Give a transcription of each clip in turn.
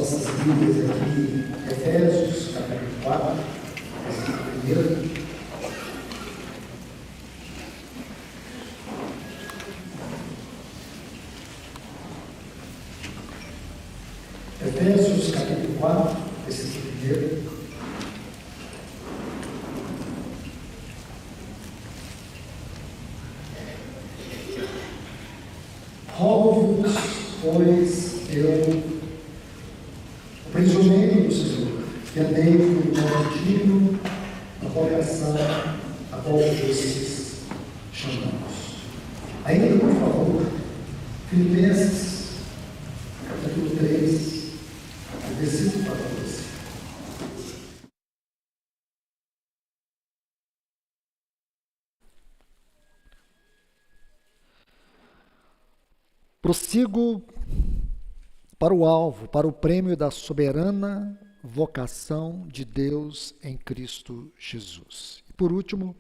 nossas Bíblias aqui, Efésios, capítulo 4, versículo 1. Efésios, capítulo 4, versículo 1. Rogo-vos, pois, eu, o prisioneiro do Senhor, que andei no modo digno da vocação a qual fostes chamados. Ainda, por favor, Filipenses, capítulo 3, versículo 14. Prossigo para o alvo, para o prêmio da soberana vocação de Deus em Cristo Jesus. E por último,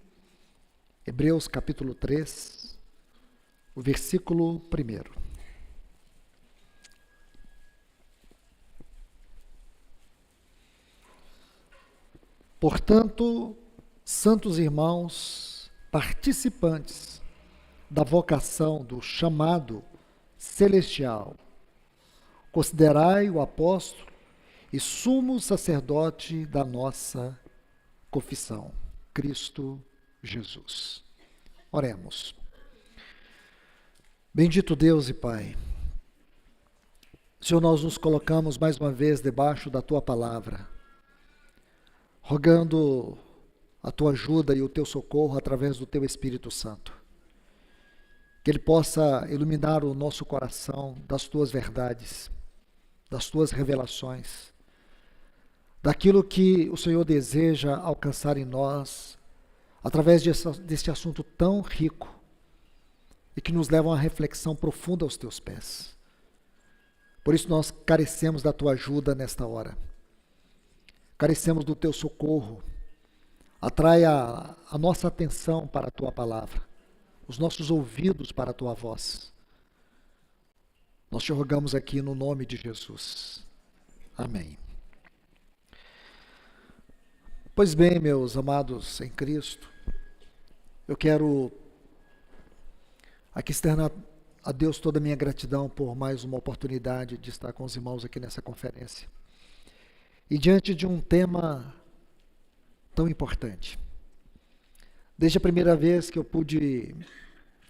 Hebreus capítulo 3, o versículo 1. Portanto, santos irmãos, participantes da vocação do chamado celestial, considerai o apóstolo e sumo sacerdote da nossa confissão, Cristo Jesus. Oremos. Bendito Deus e Pai, Senhor, nós nos colocamos mais uma vez debaixo da Tua palavra, rogando a Tua ajuda e o Teu socorro através do Teu Espírito Santo. Que Ele possa iluminar o nosso coração das Tuas verdades, das Tuas revelações, daquilo que o Senhor deseja alcançar em nós, através deste assunto tão rico e que nos leva a uma reflexão profunda aos Teus pés. Por isso nós carecemos da Tua ajuda nesta hora, carecemos do Teu socorro. Atrai a nossa atenção para a Tua palavra, os nossos ouvidos para a Tua voz. Nós te rogamos aqui no nome de Jesus. Amém. Pois bem, meus amados em Cristo, eu quero aqui externar a Deus toda a minha gratidão por mais uma oportunidade de estar com os irmãos aqui nessa conferência. E diante de um tema tão importante. Desde a primeira vez que eu pude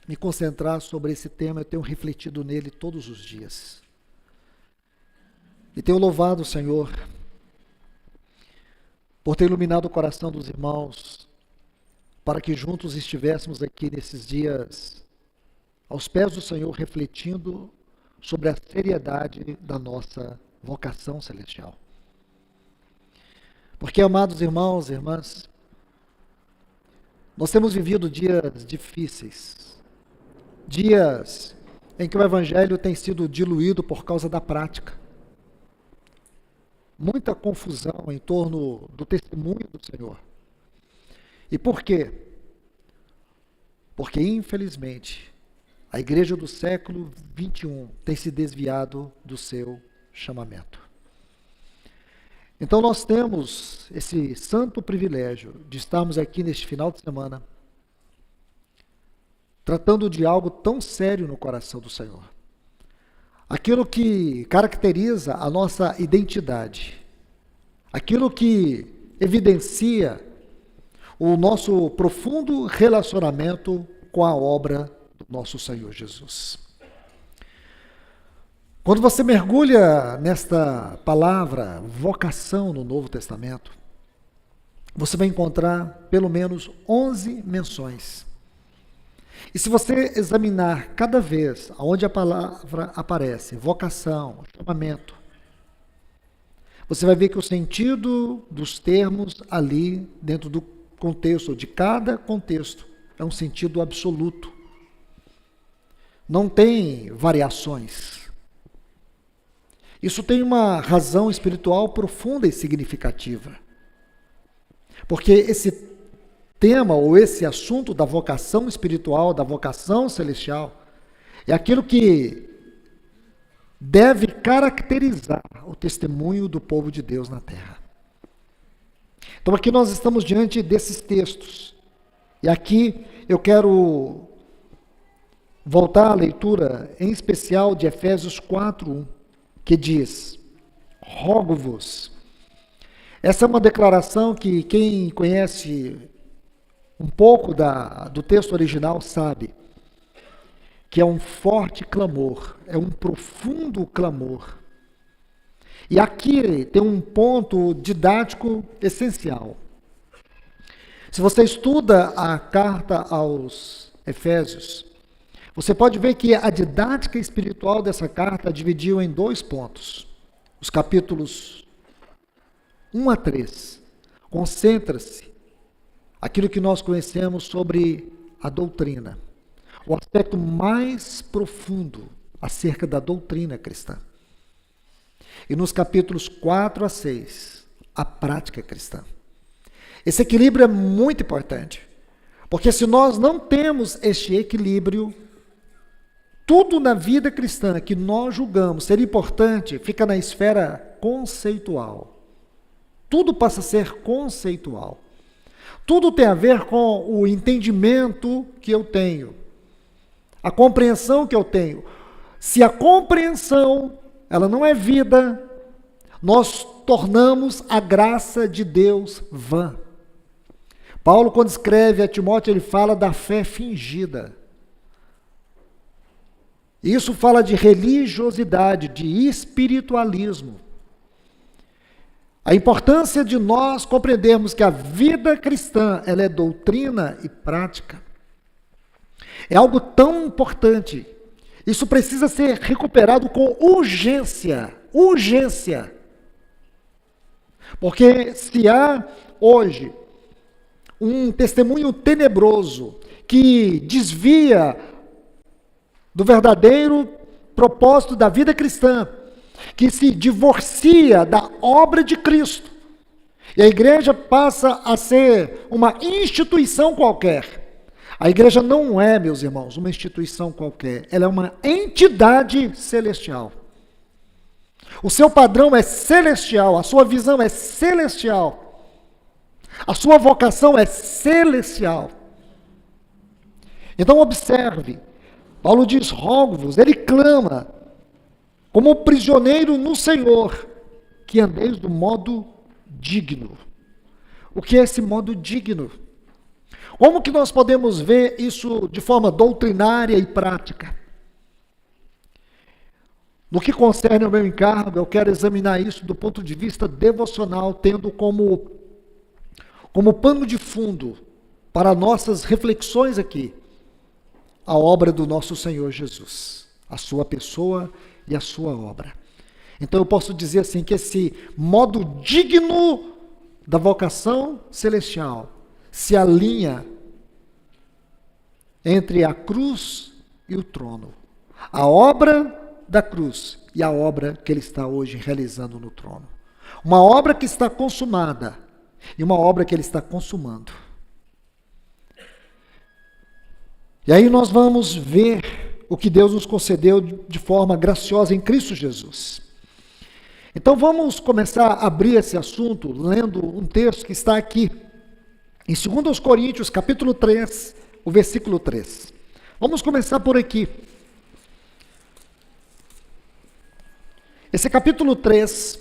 me concentrar sobre esse tema, eu tenho refletido nele todos os dias. E tenho louvado o Senhor por ter iluminado o coração dos irmãos, para que juntos estivéssemos aqui nesses dias, aos pés do Senhor, refletindo sobre a seriedade da nossa vocação celestial. Porque, amados irmãos e irmãs, nós temos vivido dias difíceis, dias em que o Evangelho tem sido diluído por causa da prática. Muita confusão em torno do testemunho do Senhor. E por quê? Porque, infelizmente, a igreja do século XXI tem se desviado do seu chamamento. Então nós temos esse santo privilégio de estarmos aqui neste final de semana, tratando de algo tão sério no coração do Senhor. Aquilo que caracteriza a nossa identidade, aquilo que evidencia o nosso profundo relacionamento com a obra do nosso Senhor Jesus. Quando você mergulha nesta palavra vocação no Novo Testamento, você vai encontrar pelo menos 11 menções. E se você examinar cada vez onde a palavra aparece, vocação, chamamento, você vai ver que o sentido dos termos ali, dentro do contexto, de cada contexto, é um sentido absoluto. Não tem variações. Isso tem uma razão espiritual profunda e significativa. Porque esse tema ou esse assunto da vocação espiritual, da vocação celestial, é aquilo que deve caracterizar o testemunho do povo de Deus na terra. Então aqui nós estamos diante desses textos. E aqui eu quero voltar à leitura, em especial de Efésios 4:1, que diz: rogo-vos. Essa é uma declaração que quem conhece um pouco do texto original sabe que é um forte clamor, é um profundo clamor. E aqui tem um ponto didático essencial. Se você estuda a carta aos Efésios, você pode ver que a didática espiritual dessa carta dividiu em 2 pontos. Os capítulos 1 a 3 concentra-se aquilo que nós conhecemos sobre a doutrina, o aspecto mais profundo acerca da doutrina cristã. E nos capítulos 4 a 6, a prática cristã. Esse equilíbrio é muito importante, porque se nós não temos este equilíbrio, tudo na vida cristã que nós julgamos ser importante fica na esfera conceitual. Tudo passa a ser conceitual. Tudo tem a ver com o entendimento que eu tenho, a compreensão que eu tenho. Se a compreensão ela não é vida, nós tornamos a graça de Deus vã. Paulo, quando escreve a Timóteo, ele fala da fé fingida. Isso fala de religiosidade, de espiritualismo. A importância de nós compreendermos que a vida cristã, ela é doutrina e prática. É algo tão importante. Isso precisa ser recuperado com urgência. Urgência. Porque se há hoje um testemunho tenebroso que desvia do verdadeiro propósito da vida cristã, que se divorcia da obra de Cristo, e a igreja passa a ser uma instituição qualquer. A igreja não é, meus irmãos, uma instituição qualquer, ela é uma entidade celestial. O seu padrão é celestial, a sua visão é celestial, a sua vocação é celestial. Então observe, Paulo diz: rogo-vos, ele clama, como prisioneiro no Senhor, que andeis do modo digno. O que é esse modo digno? Como que nós podemos ver isso de forma doutrinária e prática? No que concerne ao meu encargo, eu quero examinar isso do ponto de vista devocional, tendo como pano de fundo para nossas reflexões aqui, a obra do nosso Senhor Jesus, a sua pessoa e a sua obra. Então eu posso dizer assim, que esse modo digno da vocação celestial se alinha entre a cruz e o trono. A obra da cruz e a obra que ele está hoje realizando no trono. Uma obra que está consumada e uma obra que ele está consumando. E aí nós vamos ver o que Deus nos concedeu de forma graciosa em Cristo Jesus. Então vamos começar a abrir esse assunto lendo um texto que está aqui em 2 Coríntios, capítulo 3, o versículo 3. Vamos começar por aqui. Esse capítulo 3,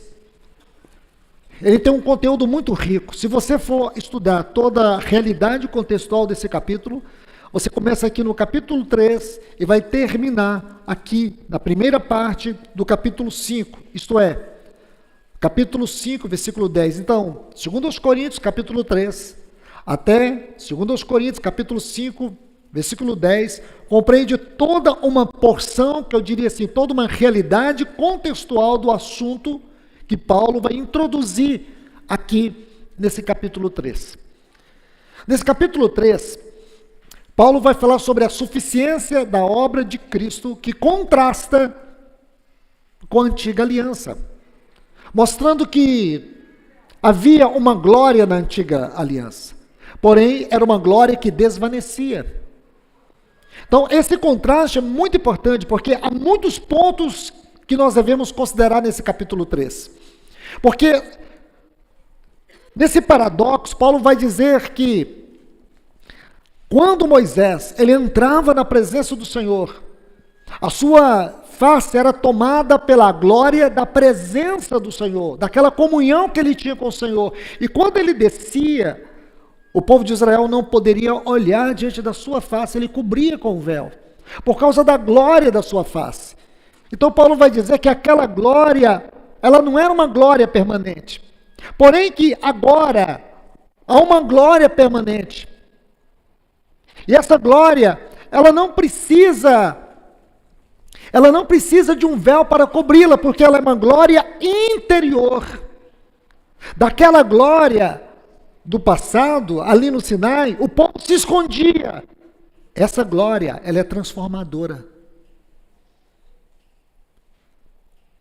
ele tem um conteúdo muito rico. Se você for estudar toda a realidade contextual desse capítulo, você começa aqui no capítulo 3 e vai terminar aqui na primeira parte do capítulo 5, isto é, capítulo 5, versículo 10. Então, 2 Coríntios, capítulo 3, até 2 Coríntios, capítulo 5, versículo 10, compreende toda uma porção, que eu diria assim, toda uma realidade contextual do assunto que Paulo vai introduzir aqui nesse capítulo 3. Nesse capítulo 3, Paulo vai falar sobre a suficiência da obra de Cristo, que contrasta com a antiga aliança, mostrando que havia uma glória na antiga aliança, porém era uma glória que desvanecia. Então esse contraste é muito importante, porque há muitos pontos que nós devemos considerar nesse capítulo 3. Porque nesse paradoxo, Paulo vai dizer que quando Moisés ele entrava na presença do Senhor, a sua face era tomada pela glória da presença do Senhor, daquela comunhão que ele tinha com o Senhor. E quando ele descia, o povo de Israel não poderia olhar diante da sua face, ele cobria com o véu, por causa da glória da sua face. Então Paulo vai dizer que aquela glória, ela não era uma glória permanente, porém que agora há uma glória permanente. E essa glória, ela não precisa de um véu para cobri-la, porque ela é uma glória interior. Daquela glória do passado, ali no Sinai, o povo se escondia. Essa glória, ela é transformadora.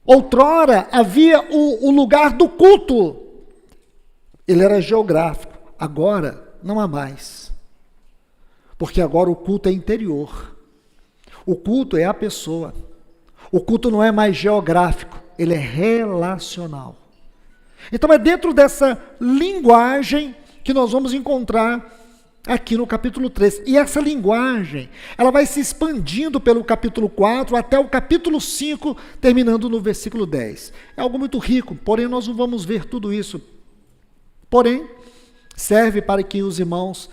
Outrora havia o lugar do culto. Ele era geográfico. Agora não há mais. Porque agora o culto é interior. O culto é a pessoa. O culto não é mais geográfico, ele é relacional. Então é dentro dessa linguagem que nós vamos encontrar aqui no capítulo 3. E essa linguagem, ela vai se expandindo pelo capítulo 4 até o capítulo 5, terminando no versículo 10. É algo muito rico, porém nós não vamos ver tudo isso. Porém, serve para que os irmãos,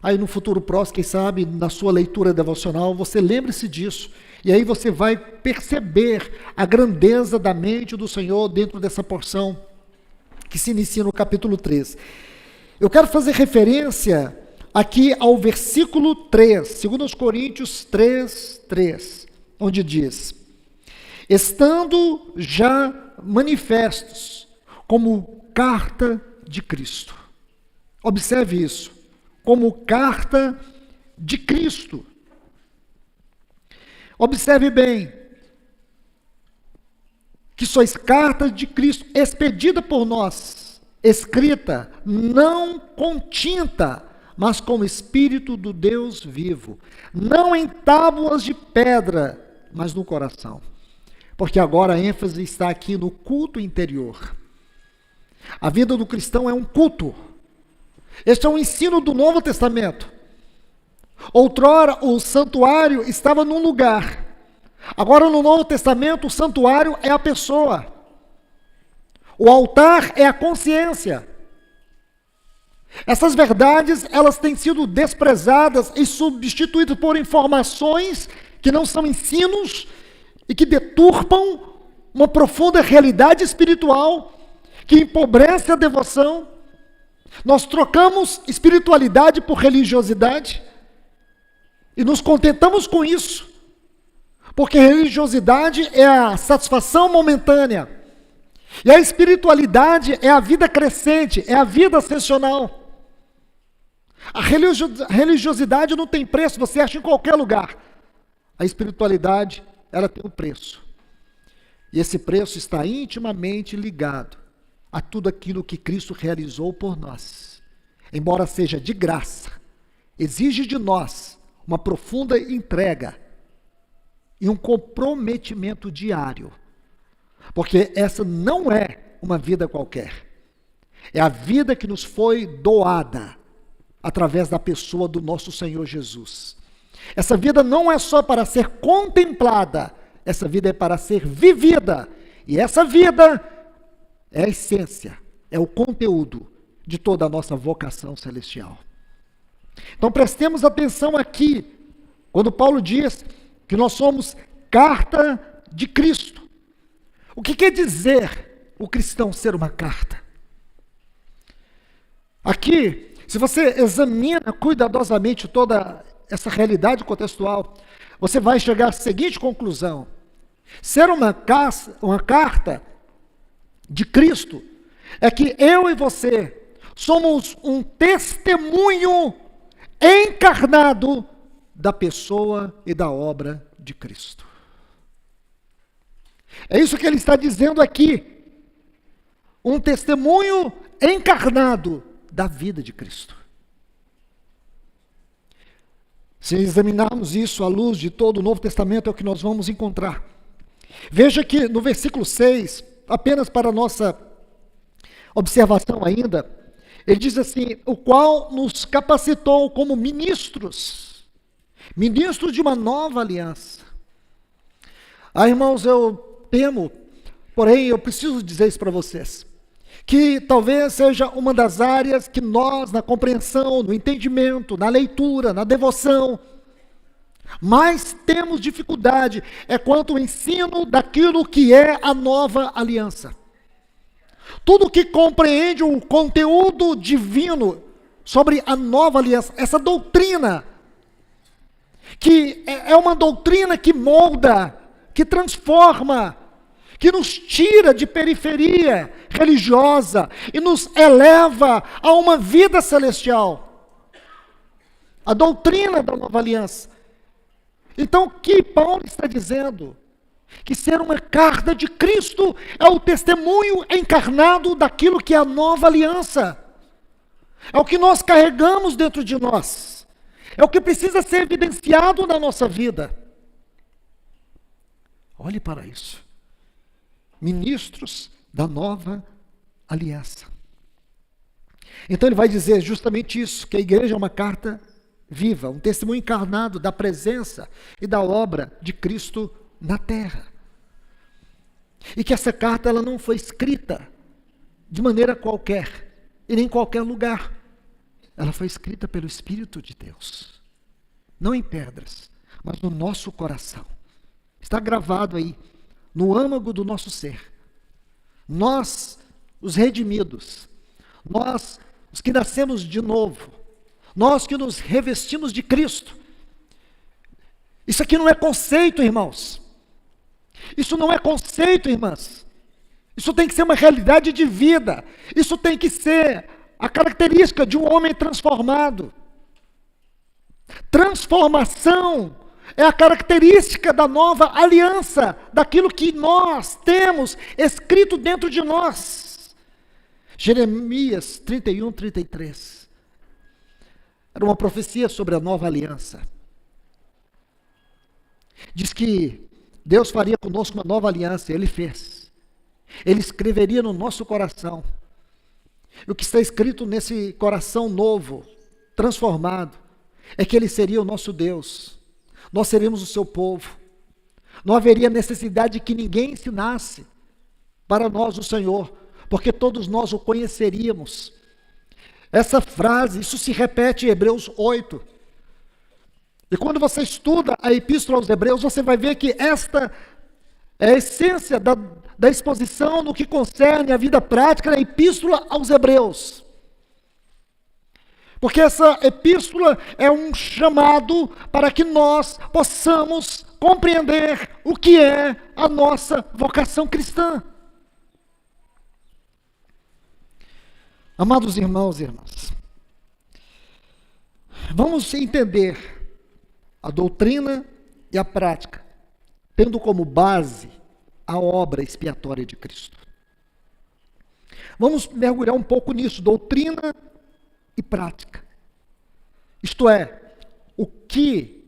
aí no futuro próximo, quem sabe, na sua leitura devocional, você lembre-se disso. E aí você vai perceber a grandeza da mente do Senhor dentro dessa porção que se inicia no capítulo 3. Eu quero fazer referência aqui ao versículo 3, 2 Coríntios 3, onde diz: estando já manifestos como carta de Cristo. Observe isso, como carta de Cristo. Observe bem, que sois carta de Cristo, expedida por nós, escrita, não com tinta, mas com o Espírito do Deus vivo, não em tábuas de pedra, mas no coração. Porque agora a ênfase está aqui no culto interior. A vida do cristão é um culto. Este é um ensino do Novo Testamento. Outrora o santuário estava num lugar. Agora no Novo Testamento o santuário é a pessoa. O altar é a consciência. Essas verdades, elas têm sido desprezadas e substituídas por informações que não são ensinos e que deturpam uma profunda realidade espiritual que empobrece a devoção. Nós trocamos espiritualidade por religiosidade e nos contentamos com isso, porque religiosidade é a satisfação momentânea e a espiritualidade é a vida crescente, é a vida ascensional. A religiosidade não tem preço, você acha em qualquer lugar. A espiritualidade, ela tem um preço. E esse preço está intimamente ligado a tudo aquilo que Cristo realizou por nós. Embora seja de graça, exige de nós uma profunda entrega e um comprometimento diário. Porque essa não é uma vida qualquer. É a vida que nos foi doada através da pessoa do nosso Senhor Jesus. Essa vida não é só para ser contemplada, essa vida é para ser vivida. E essa vida é a essência, é o conteúdo de toda a nossa vocação celestial. Então prestemos atenção aqui, quando Paulo diz que nós somos carta de Cristo. O que quer dizer o cristão ser uma carta? Aqui, se você examina cuidadosamente toda essa realidade contextual, você vai chegar à seguinte conclusão: ser uma carta de Cristo é que eu e você somos um testemunho encarnado da pessoa e da obra de Cristo. É isso que ele está dizendo aqui. Um testemunho encarnado da vida de Cristo. Se examinarmos isso à luz de todo o Novo Testamento, é o que nós vamos encontrar. Veja que no versículo 6, apenas para nossa observação ainda, ele diz assim: o qual nos capacitou como ministros de uma nova aliança. Irmãos, eu temo, porém eu preciso dizer isso para vocês, que talvez seja uma das áreas que nós, na compreensão, no entendimento, na leitura, na devoção, mais temos dificuldade, é quanto ao ensino daquilo que é a nova aliança. Tudo que compreende o conteúdo divino sobre a nova aliança, essa doutrina, que é uma doutrina que molda, que transforma, que nos tira de periferia religiosa e nos eleva a uma vida celestial. A doutrina da nova aliança. Então, o que Paulo está dizendo? Que ser uma carta de Cristo é o testemunho encarnado daquilo que é a nova aliança. É o que nós carregamos dentro de nós. É o que precisa ser evidenciado na nossa vida. Olhe para isso. Ministros da nova aliança. Então ele vai dizer justamente isso, que a igreja é uma carta viva, um testemunho encarnado da presença e da obra de Cristo na terra. E que essa carta ela não foi escrita de maneira qualquer, e nem em qualquer lugar. Ela foi escrita pelo Espírito de Deus. Não em pedras, mas no nosso coração. Está gravado aí, no âmago do nosso ser. Nós, os redimidos, nós, os que nascemos de novo, nós que nos revestimos de Cristo. Isso aqui não é conceito, irmãos. Isso não é conceito, irmãs. Isso tem que ser uma realidade de vida. Isso tem que ser a característica de um homem transformado. Transformação é a característica da nova aliança, daquilo que nós temos escrito dentro de nós. Jeremias 31, 33. Era uma profecia sobre a nova aliança. Diz que Deus faria conosco uma nova aliança, e Ele fez. Ele escreveria no nosso coração. E o que está escrito nesse coração novo, transformado, é que Ele seria o nosso Deus. Nós seríamos o seu povo. Não haveria necessidade de que ninguém ensinasse para nós o Senhor, porque todos nós o conheceríamos. Essa frase, isso se repete em Hebreus 8. E quando você estuda a Epístola aos Hebreus, você vai ver que esta é a essência da exposição no que concerne a vida prática da Epístola aos Hebreus. Porque essa epístola é um chamado para que nós possamos compreender o que é a nossa vocação cristã. Amados irmãos e irmãs, vamos entender a doutrina e a prática, tendo como base a obra expiatória de Cristo. Vamos mergulhar um pouco nisso, doutrina e prática. Isto é, o que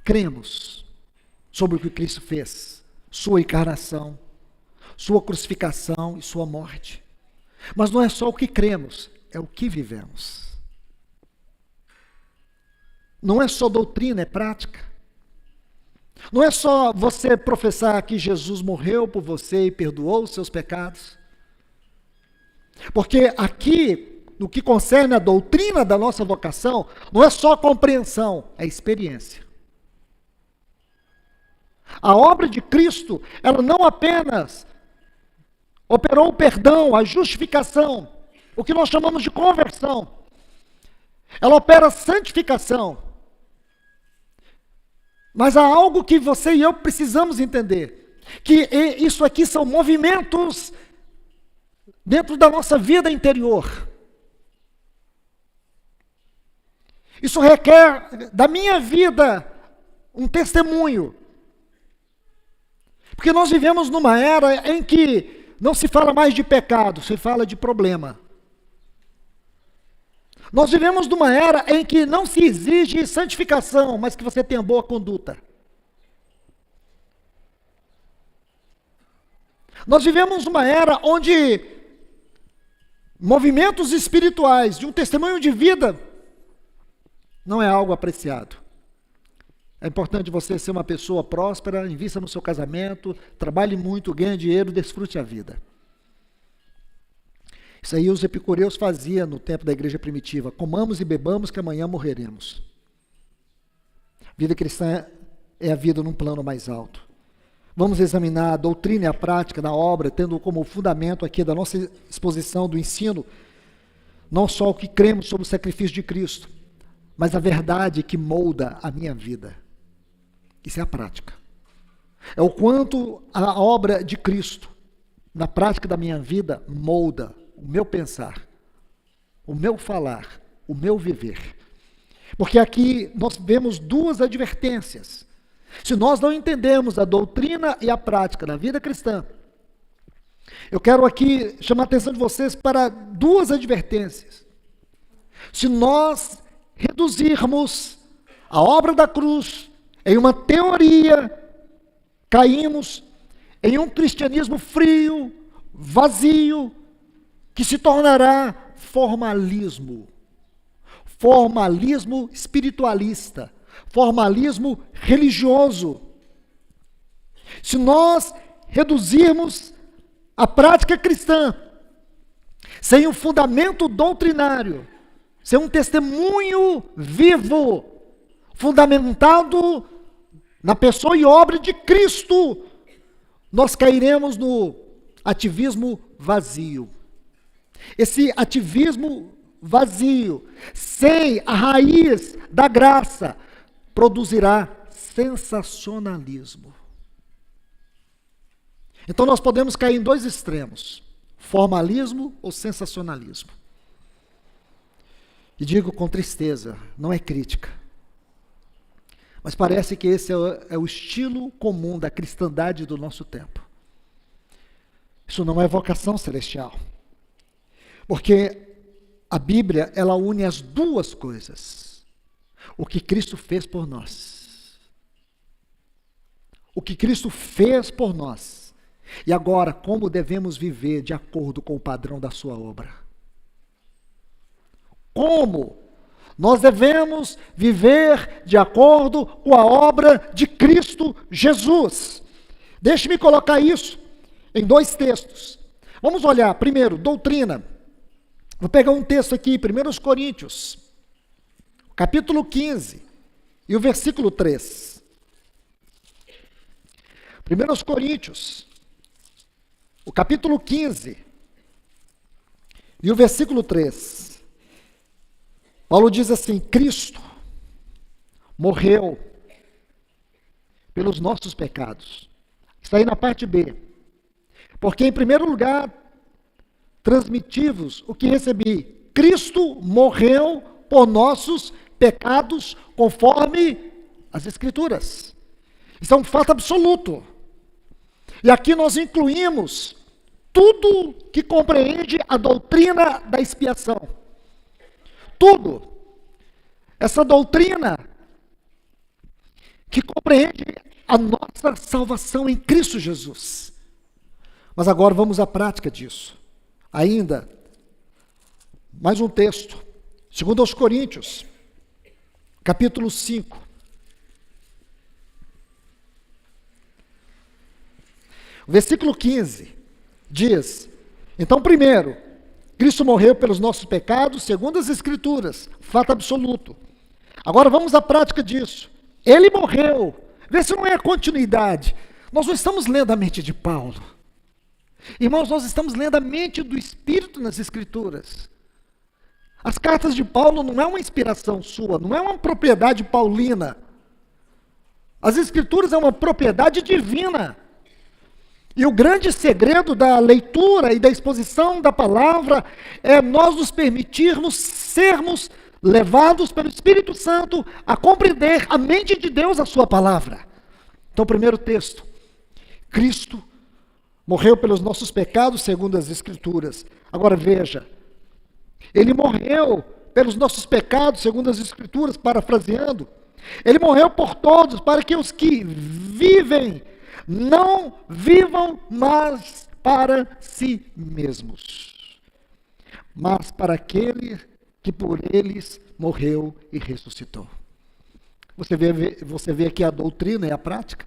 cremos sobre o que Cristo fez, sua encarnação, sua crucificação e sua morte. Mas não é só o que cremos, é o que vivemos. Não é só doutrina, é prática. Não é só você professar que Jesus morreu por você e perdoou os seus pecados. Porque aqui, no que concerne a doutrina da nossa vocação, não é só compreensão, é experiência. A obra de Cristo, ela não apenas operou o perdão, a justificação, o que nós chamamos de conversão. Ela opera a santificação. Mas há algo que você e eu precisamos entender, que isso aqui são movimentos dentro da nossa vida interior. Isso requer da minha vida um testemunho. Porque nós vivemos numa era em que não se fala mais de pecado, se fala de problema. Nós vivemos numa era em que não se exige santificação, mas que você tenha boa conduta. Nós vivemos uma era onde movimentos espirituais de um testemunho de vida não é algo apreciado. É importante você ser uma pessoa próspera, invista no seu casamento, trabalhe muito, ganhe dinheiro, desfrute a vida. Isso aí os epicureus faziam no tempo da igreja primitiva. Comamos e bebamos que amanhã morreremos. Vida cristã é a vida num plano mais alto. Vamos examinar a doutrina e a prática da obra, tendo como fundamento aqui da nossa exposição do ensino, não só o que cremos sobre o sacrifício de Cristo, mas a verdade que molda a minha vida. Isso é a prática. É o quanto a obra de Cristo, na prática da minha vida, molda o meu pensar, o meu falar, o meu viver. Porque aqui nós vemos duas advertências. Se nós não entendemos a doutrina e a prática da vida cristã, eu quero aqui chamar a atenção de vocês para duas advertências. Se nós reduzirmos a obra da cruz em uma teoria, caímos em um cristianismo frio, vazio, que se tornará formalismo. Formalismo espiritualista, formalismo religioso. Se nós reduzirmos a prática cristã sem um fundamento doutrinário, sem um testemunho vivo, fundamentado na pessoa e obra de Cristo, nós cairemos no ativismo vazio. Esse ativismo vazio, sem a raiz da graça, produzirá sensacionalismo. Então nós podemos cair em dois extremos: formalismo ou sensacionalismo. E digo com tristeza, não é crítica, mas parece que esse é o estilo comum da cristandade do nosso tempo. Isso não é vocação celestial, porque a Bíblia, ela une as duas coisas: o que Cristo fez por nós, o que Cristo fez por nós, e agora como devemos viver de acordo com o padrão da sua obra. Como nós devemos viver de acordo com a obra de Cristo Jesus. Deixe-me colocar isso em dois textos. Vamos olhar primeiro, doutrina. Vou pegar um texto aqui, 1 Coríntios, capítulo 15, e o versículo 3. 1 Coríntios, o capítulo 15, e o versículo 3. Paulo diz assim: Cristo morreu pelos nossos pecados. Está aí na parte B. Porque, em primeiro lugar, transmitivos o que recebi. Cristo morreu por nossos pecados, conforme as Escrituras. Isso é um fato absoluto. E aqui nós incluímos tudo que compreende a doutrina da expiação. Tudo. Essa doutrina que compreende a nossa salvação em Cristo Jesus. Mas agora vamos à prática disso. Ainda, mais um texto, 2 Coríntios, capítulo 5. O versículo 15 diz: então, primeiro, Cristo morreu pelos nossos pecados, segundo as Escrituras, fato absoluto. Agora vamos à prática disso. Ele morreu. Vê se não é a continuidade. Nós não estamos lendo a mente de Paulo. Irmãos, nós estamos lendo a mente do Espírito nas Escrituras. As cartas de Paulo não é uma inspiração sua, não é uma propriedade paulina. As Escrituras é uma propriedade divina. E o grande segredo da leitura e da exposição da palavra é nós nos permitirmos sermos levados pelo Espírito Santo a compreender a mente de Deus, a sua palavra. Então, primeiro texto: Cristo morreu pelos nossos pecados, segundo as Escrituras. Agora veja, Ele morreu pelos nossos pecados, segundo as Escrituras, parafraseando. Ele morreu por todos, para que os que vivem não vivam mais para si mesmos, mas para aquele que por eles morreu e ressuscitou. Você vê aqui a doutrina e a prática.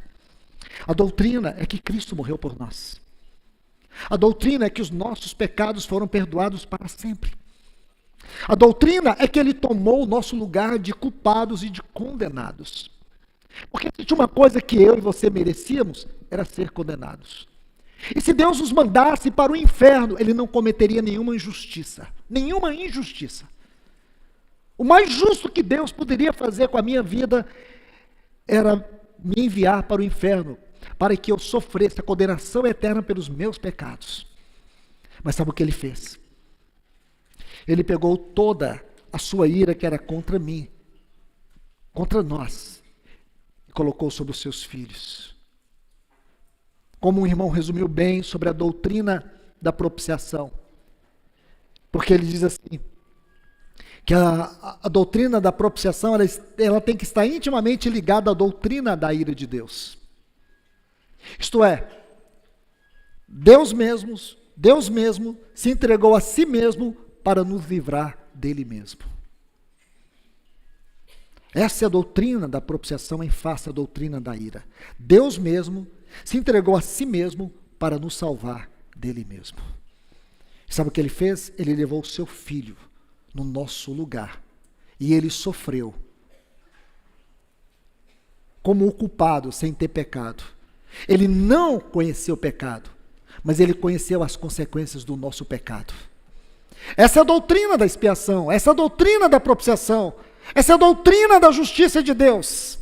A doutrina é que Cristo morreu por nós. A doutrina é que os nossos pecados foram perdoados para sempre. A doutrina é que Ele tomou o nosso lugar de culpados e de condenados. Porque se tinha uma coisa que eu e você merecíamos, era ser condenados. E se Deus nos mandasse para o inferno, Ele não cometeria nenhuma injustiça. Nenhuma injustiça. O mais justo que Deus poderia fazer com a minha vida era me enviar para o inferno, para que eu sofresse a condenação eterna pelos meus pecados. Mas sabe o que Ele fez? Ele pegou toda a sua ira que era contra mim, contra nós, e colocou sobre os seus filhos. Como um irmão resumiu bem sobre a doutrina da propiciação, porque ele diz assim, que a doutrina da propiciação, ela tem que estar intimamente ligada à doutrina da ira de Deus. Isto é, Deus mesmo se entregou a si mesmo para nos livrar dele mesmo. Essa é a doutrina da propiciação em face à doutrina da ira. Deus mesmo se entregou a si mesmo para nos salvar dele mesmo. Sabe o que Ele fez? Ele levou o seu Filho no nosso lugar. E Ele sofreu como o culpado sem ter pecado. Ele não conheceu o pecado, mas Ele conheceu as consequências do nosso pecado. Essa é a doutrina da expiação, essa é a doutrina da propiciação, essa é a doutrina da justiça de Deus.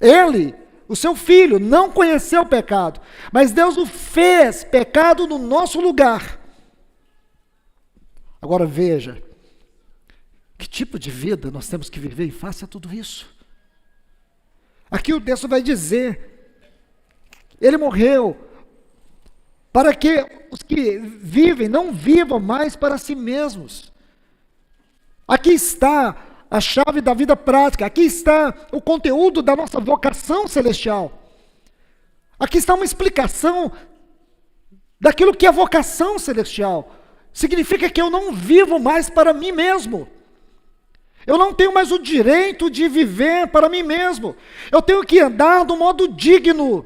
Ele, o seu Filho, não conheceu o pecado, mas Deus o fez pecado no nosso lugar. Agora veja, que tipo de vida nós temos que viver em face a tudo isso? Aqui o texto vai dizer, Ele morreu para que os que vivem não vivam mais para si mesmos. Aqui está a chave da vida prática, aqui está o conteúdo da nossa vocação celestial. Aqui está uma explicação daquilo que é vocação celestial. Significa que eu não vivo mais para mim mesmo. Eu não tenho mais o direito de viver para mim mesmo. Eu tenho que andar do modo digno,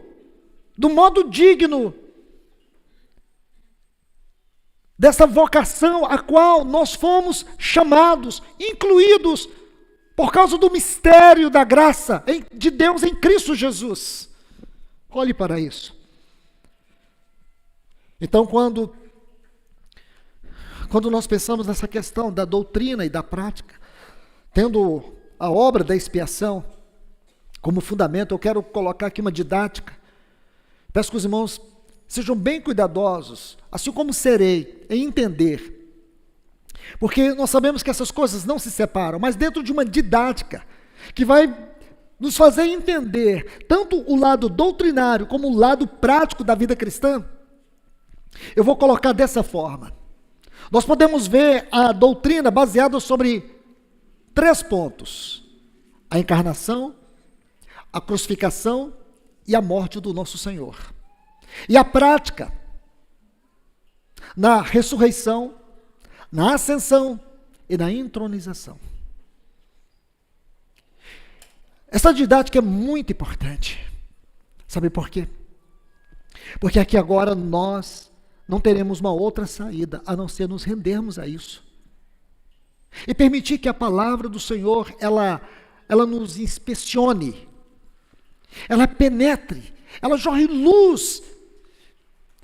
dessa vocação a qual nós fomos chamados, incluídos, por causa do mistério da graça de Deus em Cristo Jesus. Olhe para isso. Então, quando nós pensamos nessa questão da doutrina e da prática, tendo a obra da expiação como fundamento, eu quero colocar aqui uma didática. Peço que os irmãos sejam bem cuidadosos, assim como serei, em entender. Porque nós sabemos que essas coisas não se separam, mas dentro de uma didática que vai nos fazer entender tanto o lado doutrinário como o lado prático da vida cristã, eu vou colocar dessa forma. Nós podemos ver a doutrina baseada sobre 3 pontos: a encarnação, a crucificação e a morte do nosso Senhor. E a prática, na ressurreição, na ascensão e na entronização. Essa didática é muito importante. Sabe por quê? Porque aqui agora nós não teremos uma outra saída a não ser nos rendermos a isso. E permitir que a palavra do Senhor, ela nos inspecione, ela penetre, ela jorre luz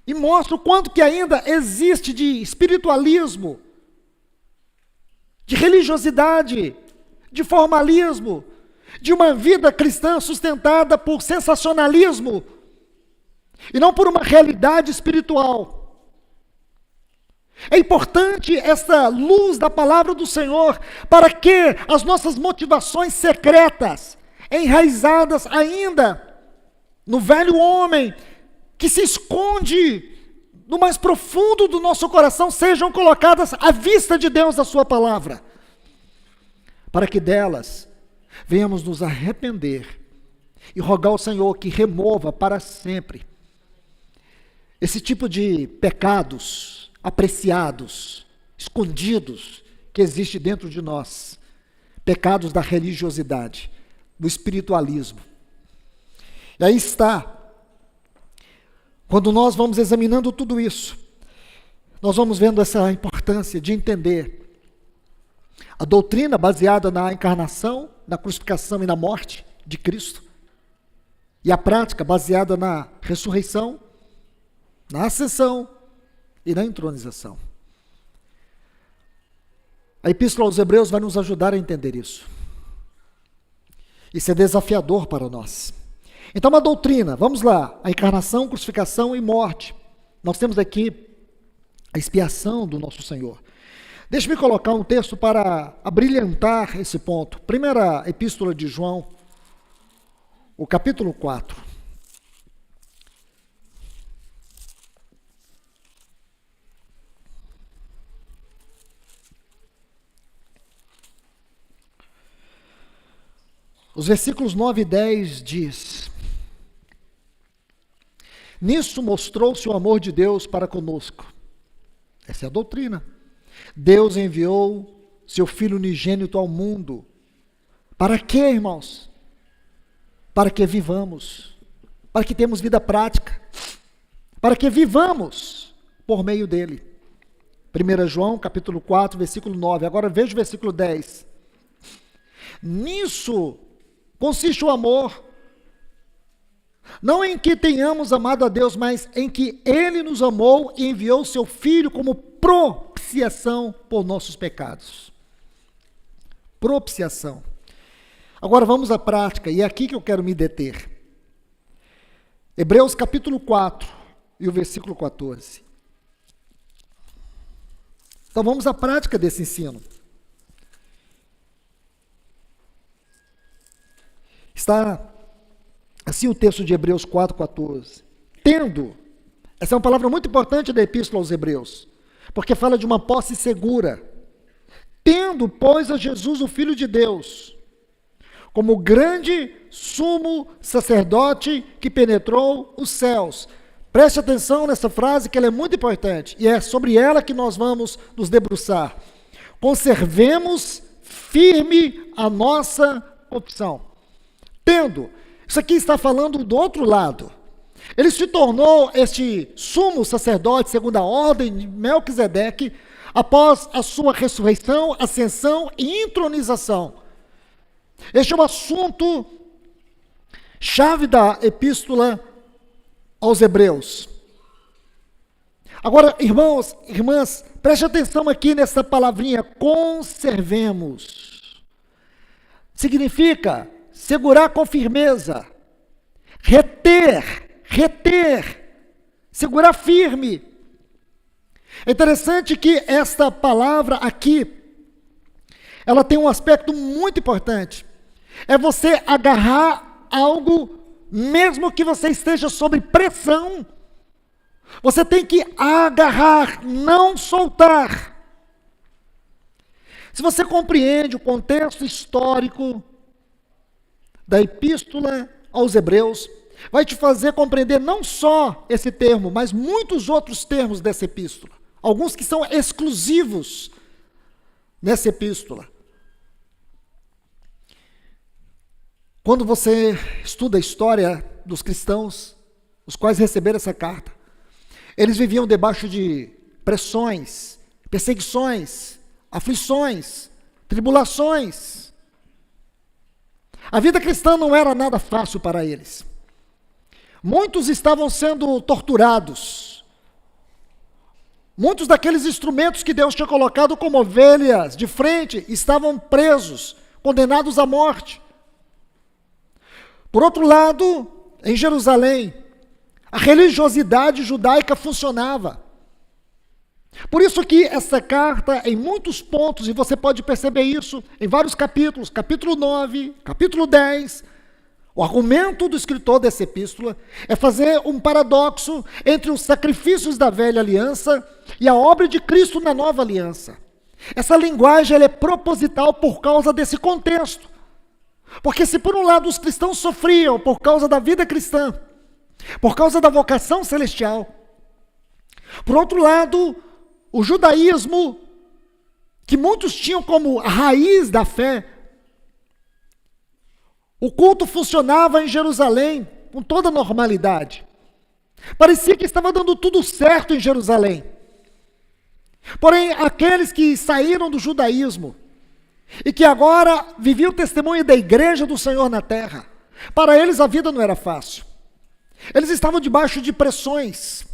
e mostra o quanto que ainda existe de espiritualismo, de religiosidade, de formalismo, de uma vida cristã sustentada por sensacionalismo e não por uma realidade espiritual. É importante essa luz da palavra do Senhor para que as nossas motivações secretas, enraizadas ainda no velho homem, que se esconde no mais profundo do nosso coração, sejam colocadas à vista de Deus da sua palavra, para que delas venhamos nos arrepender e rogar ao Senhor que remova para sempre esse tipo de pecados apreciados, escondidos, que existe dentro de nós. Pecados da religiosidade, do espiritualismo. E aí está, quando nós vamos examinando tudo isso, nós vamos vendo essa importância de entender a doutrina baseada na encarnação, na crucificação e na morte de Cristo, e a prática baseada na ressurreição, na ascensão e na entronização. A Epístola aos Hebreus vai nos ajudar a entender isso. Isso é desafiador para nós. Então, a doutrina, vamos lá, a encarnação, crucificação e morte. Nós temos aqui a expiação do nosso Senhor. Deixe-me colocar um texto para abrilhantar esse ponto. Primeira Epístola de João, o capítulo 4. Os versículos 9 e 10 diz: nisso mostrou-se o amor de Deus para conosco. Essa é a doutrina. Deus enviou seu Filho unigênito ao mundo. Para quê, irmãos? Para que vivamos. Para que temos vida prática. Para que vivamos por meio dele. 1 João, capítulo 4, versículo 9. Agora veja o versículo 10. Nisso consiste o amor, não em que tenhamos amado a Deus, mas em que Ele nos amou e enviou seu Filho como propiciação por nossos pecados. Propiciação. Agora vamos à prática, e é aqui que eu quero me deter. Hebreus capítulo 4 e o versículo 14. Então vamos à prática desse ensino. Está assim o texto de Hebreus 4,14. Tendo, essa é uma palavra muito importante da Epístola aos Hebreus, porque fala de uma posse segura. Tendo, pois, a Jesus, o Filho de Deus, como grande sumo sacerdote que penetrou os céus. Preste atenção nessa frase, que ela é muito importante, e é sobre ela que nós vamos nos debruçar. Conservemos firme a nossa confissão. Tendo, isso aqui está falando do outro lado. Ele se tornou este sumo sacerdote segundo a ordem de Melquisedeque após a sua ressurreição, ascensão e entronização. Este é o assunto chave da Epístola aos Hebreus. Agora, irmãos, irmãs, preste atenção aqui nessa palavrinha, conservemos. Significa segurar com firmeza, reter, segurar firme. É interessante que esta palavra aqui, ela tem um aspecto muito importante. É você agarrar algo, mesmo que você esteja sob pressão. Você tem que agarrar, não soltar. Se você compreende o contexto histórico da Epístola aos Hebreus, vai te fazer compreender não só esse termo, mas muitos outros termos dessa epístola. Alguns que são exclusivos nessa epístola. Quando você estuda a história dos cristãos, os quais receberam essa carta, eles viviam debaixo de pressões, perseguições, aflições, tribulações. A vida cristã não era nada fácil para eles. Muitos estavam sendo torturados. Muitos daqueles instrumentos que Deus tinha colocado como ovelhas de frente estavam presos, condenados à morte. Por outro lado, em Jerusalém, a religiosidade judaica funcionava. Por isso que essa carta, em muitos pontos, e você pode perceber isso em vários capítulos, capítulo 9, capítulo 10, o argumento do escritor dessa epístola é fazer um paradoxo entre os sacrifícios da velha aliança e a obra de Cristo na nova aliança. Essa linguagem ela é proposital por causa desse contexto. Porque se por um lado os cristãos sofriam por causa da vida cristã, por causa da vocação celestial, Por outro lado, o judaísmo, que muitos tinham como a raiz da fé, o culto funcionava em Jerusalém com toda normalidade. Parecia que estava dando tudo certo em Jerusalém. Porém, aqueles que saíram do judaísmo e que agora viviam o testemunho da igreja do Senhor na terra, para eles a vida não era fácil. Eles estavam debaixo de pressões.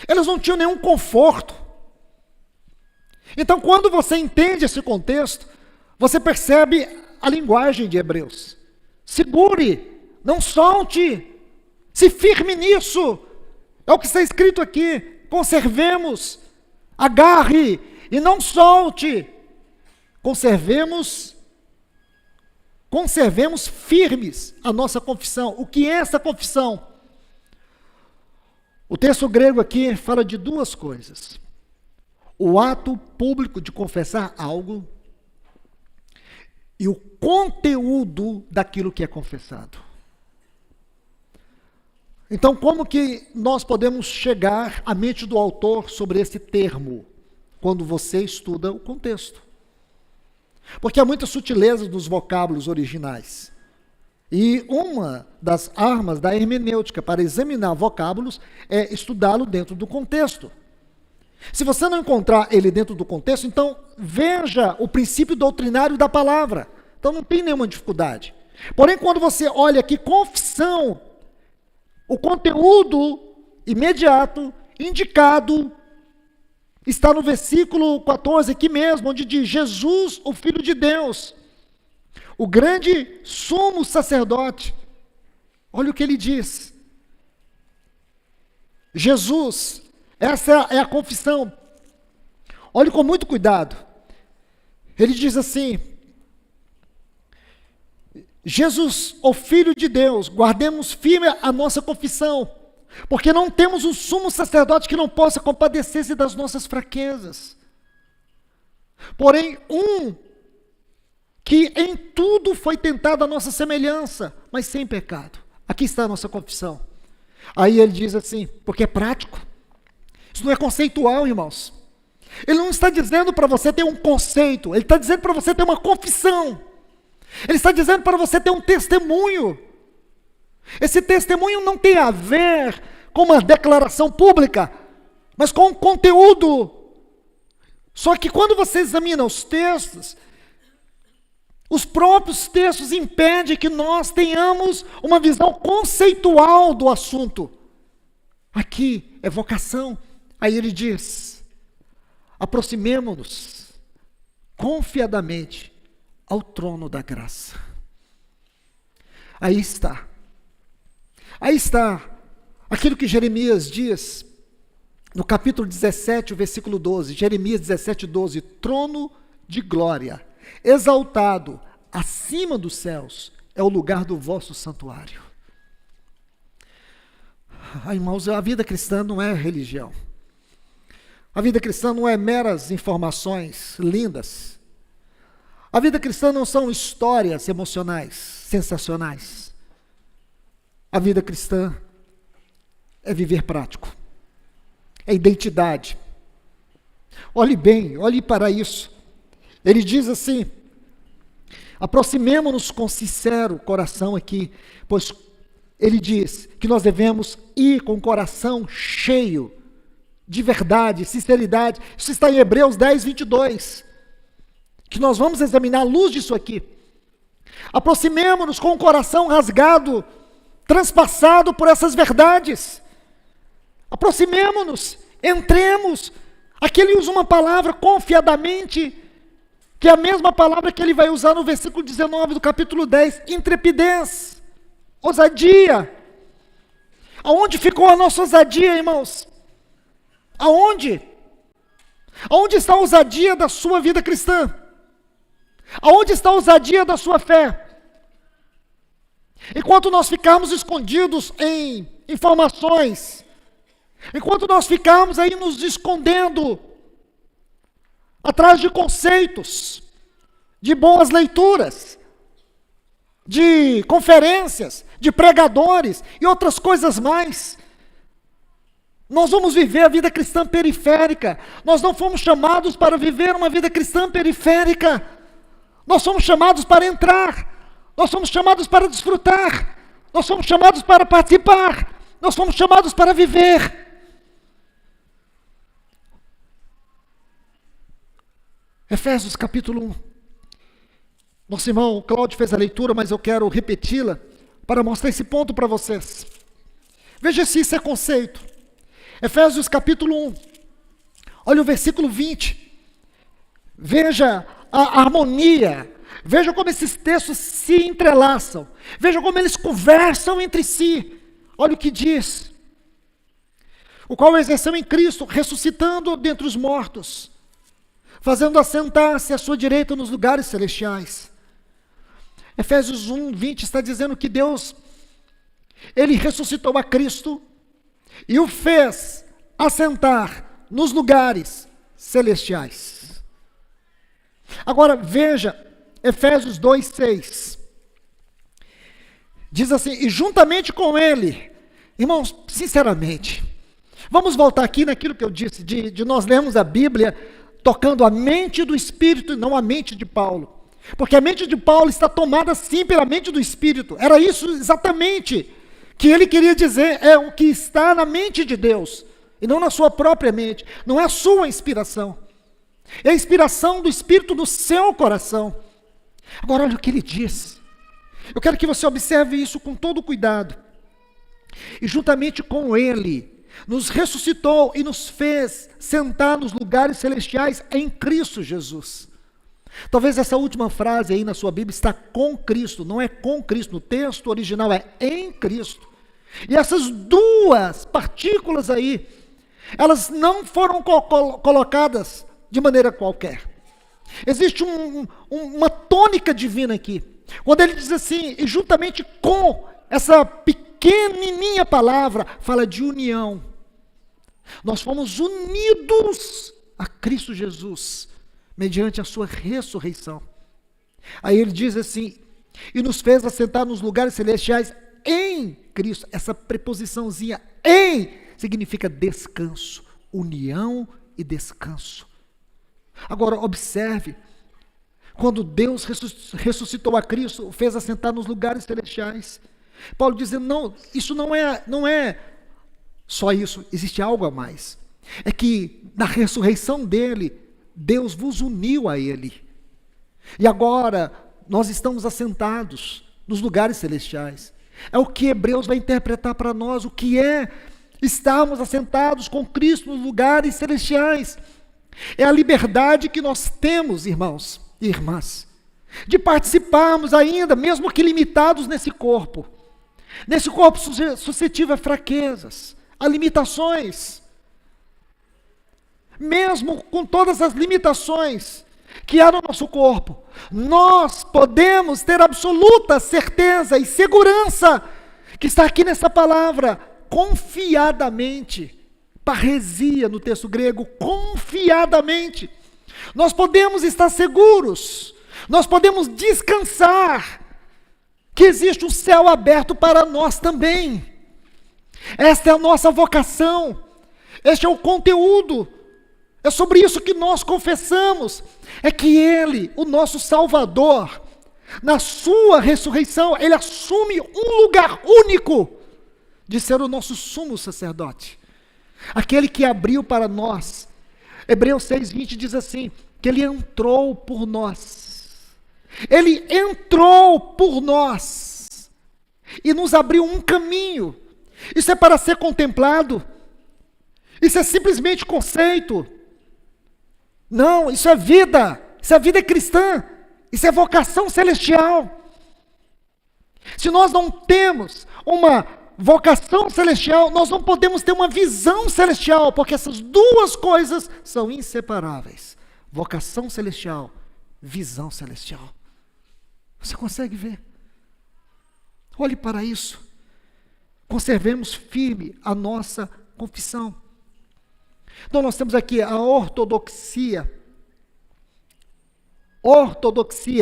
Eles não tinham nenhum conforto. Então, quando você entende esse contexto, você percebe a linguagem de Hebreus. Segure, não solte, se firme nisso. É o que está escrito aqui. Conservemos, agarre e não solte. Conservemos firmes a nossa confissão. O que é essa confissão? O texto grego aqui fala de duas coisas. O ato público de confessar algo e o conteúdo daquilo que é confessado. Então, como que nós podemos chegar à mente do autor sobre esse termo, quando você estuda o contexto? Porque há muitas sutilezas dos vocábulos originais. E uma das armas da hermenêutica para examinar vocábulos é estudá-lo dentro do contexto. Se você não encontrar ele dentro do contexto, então veja o princípio doutrinário da palavra. Então não tem nenhuma dificuldade. Porém, quando você olha aqui, confissão, o conteúdo imediato, indicado, está no versículo 14 aqui mesmo, onde diz: Jesus, o Filho de Deus, o grande sumo sacerdote. Olha o que ele diz. Jesus, essa é a confissão. Olhe com muito cuidado. Ele diz assim: Jesus, o Filho de Deus, guardemos firme a nossa confissão, porque não temos um sumo sacerdote que não possa compadecer-se das nossas fraquezas. Porém, que em tudo foi tentado a nossa semelhança, mas sem pecado. Aqui está a nossa confissão. Aí ele diz assim, porque é prático. Isso não é conceitual, irmãos. Ele não está dizendo para você ter um conceito, ele está dizendo para você ter uma confissão. Ele está dizendo para você ter um testemunho. Esse testemunho não tem a ver com uma declaração pública, mas com um conteúdo. Só que quando você examina os textos, os próprios textos impedem que nós tenhamos uma visão conceitual do assunto. Aqui é vocação. Aí ele diz: aproximemo-nos confiadamente ao trono da graça. Aí está aquilo que Jeremias diz, no capítulo 17, o versículo 12, Jeremias 17, 12, trono de glória, exaltado acima dos céus, é o lugar do vosso santuário. Irmãos, a vida cristã não é religião. A vida cristã não é meras informações lindas. A vida cristã não são histórias emocionais, sensacionais. A vida cristã é viver prático, é identidade. Olhe bem, olhe para isso. Ele diz assim: aproximemo-nos com sincero coração aqui, pois ele diz que nós devemos ir com o coração cheio de verdade, sinceridade. Isso está em Hebreus 10, 22. Que nós vamos examinar à luz disso aqui. Aproximemo-nos com o coração rasgado, transpassado por essas verdades. Aproximemo-nos, entremos. Aqui ele usa uma palavra confiadamente, que é a mesma palavra que ele vai usar no versículo 19 do capítulo 10, intrepidez, ousadia. Aonde ficou a nossa ousadia, irmãos? Aonde? Aonde está a ousadia da sua vida cristã? Aonde está a ousadia da sua fé? Enquanto nós ficarmos escondidos em informações, enquanto nós ficarmos aí nos escondendo atrás de conceitos, de boas leituras, de conferências, de pregadores e outras coisas mais, Nós vamos viver a vida cristã periférica. Nós não fomos chamados para viver uma vida cristã periférica. Nós somos chamados para entrar. Nós somos chamados para desfrutar. Nós somos chamados para participar. Nós somos chamados para viver. Efésios capítulo 1. Nosso irmão Cláudio fez a leitura, mas eu quero repeti-la para mostrar esse ponto para vocês. Veja se isso é conceito. Efésios capítulo 1. Olha o versículo 20. Veja a harmonia. Veja como esses textos se entrelaçam. Veja como eles conversam entre si. Olha o que diz. O qual exerceu em Cristo, ressuscitando dentre os mortos, fazendo assentar-se à sua direita nos lugares celestiais. Efésios 1, 20 está dizendo que Deus, Ele ressuscitou a Cristo e o fez assentar nos lugares celestiais. Agora veja, Efésios 2, 6. Diz assim, e juntamente com Ele, irmãos, sinceramente, vamos voltar aqui naquilo que eu disse, de nós lermos a Bíblia tocando a mente do Espírito e não a mente de Paulo. Porque a mente de Paulo está tomada sim pela mente do Espírito. Era isso exatamente que ele queria dizer, é o que está na mente de Deus, e não na sua própria mente. Não é a sua inspiração. É a inspiração do Espírito no seu coração. Agora olha o que ele diz. Eu quero que você observe isso com todo cuidado. E juntamente com Ele, nos ressuscitou e nos fez sentar nos lugares celestiais em Cristo Jesus. Talvez essa última frase aí na sua Bíblia está com Cristo, não é com Cristo, no texto original é em Cristo. E essas duas partículas aí, elas não foram colocadas de maneira qualquer. Existe uma tônica divina aqui. Quando ele diz assim, e juntamente com essa pequenininha palavra, fala de união. Nós fomos unidos a Cristo Jesus, mediante a sua ressurreição. Aí ele diz assim, e nos fez assentar nos lugares celestiais em Cristo. Essa preposiçãozinha em significa descanso, união e descanso. Agora observe, quando Deus ressuscitou a Cristo, o fez assentar nos lugares celestiais. Paulo dizendo, não, isso não é só isso, existe algo a mais. É que na ressurreição dele, Deus vos uniu a Ele. E agora nós estamos assentados nos lugares celestiais. É o que Hebreus vai interpretar para nós, o que é estarmos assentados com Cristo nos lugares celestiais. É a liberdade que nós temos, irmãos e irmãs, de participarmos ainda, mesmo que limitados nesse corpo suscetível a fraquezas, a limitações. Mesmo com todas as limitações que há no nosso corpo, nós podemos ter absoluta certeza e segurança, que está aqui nessa palavra, confiadamente, parresia no texto grego, confiadamente, nós podemos estar seguros, nós podemos descansar, que existe um céu aberto para nós também. Esta é a nossa vocação, este é o conteúdo. É sobre isso que nós confessamos, é que Ele, o nosso Salvador, na sua ressurreição, Ele assume um lugar único de ser o nosso sumo sacerdote, aquele que abriu para nós. Hebreus 6:20 diz assim, que Ele entrou por nós, Ele entrou por nós, e nos abriu um caminho. Isso é para ser contemplado, isso é simplesmente conceito. Não, isso é vida cristã, isso é vocação celestial. Se nós não temos uma vocação celestial, nós não podemos ter uma visão celestial, porque essas duas coisas são inseparáveis. Vocação celestial, visão celestial. Você consegue ver? Olhe para isso. Conservemos firme a nossa confissão. Então nós temos aqui a ortodoxia,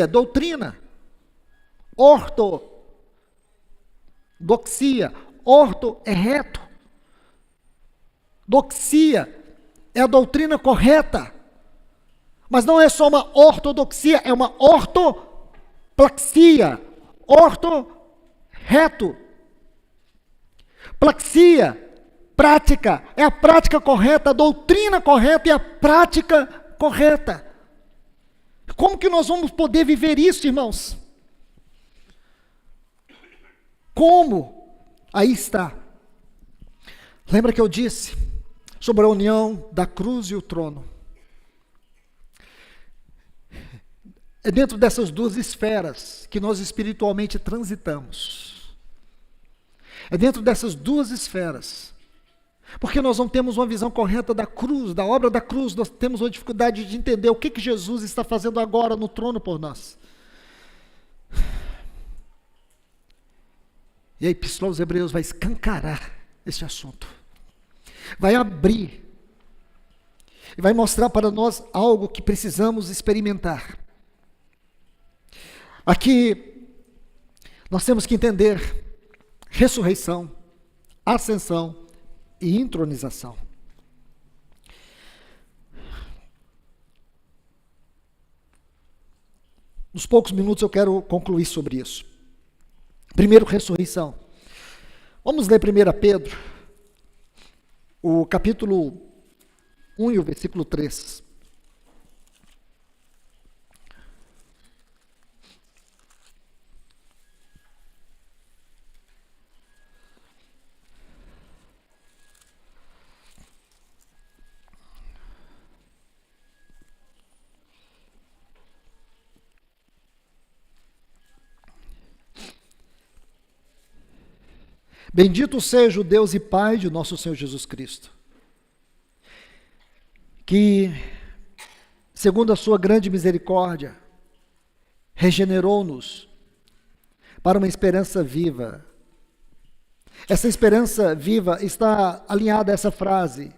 doutrina, ortodoxia, orto é reto, doxia é a doutrina correta. Mas não é só uma ortodoxia, é uma ortoplaxia. Reto. Plaxia, prática, é a prática correta, a doutrina correta e a prática correta. Como que nós vamos poder viver isso, irmãos? Como? Aí está. Lembra que eu disse sobre a união da cruz e o trono? É dentro dessas duas esferas que nós espiritualmente transitamos. É dentro dessas duas esferas. Porque nós não temos uma visão correta da cruz, da obra da cruz, nós temos uma dificuldade de entender o que Jesus está fazendo agora no trono por nós. E a Epístola aos Hebreus vai escancarar esse assunto. Vai abrir. E vai mostrar para nós algo que precisamos experimentar. Aqui, nós temos que entender ressurreição, ascensão e entronização. Nos poucos minutos eu quero concluir sobre isso. Primeiro, ressurreição. Vamos ler 1 Pedro, o capítulo 1 e o versículo 3. Bendito seja o Deus e Pai de nosso Senhor Jesus Cristo, que, segundo a sua grande misericórdia, regenerou-nos para uma esperança viva. Essa esperança viva está alinhada a essa frase,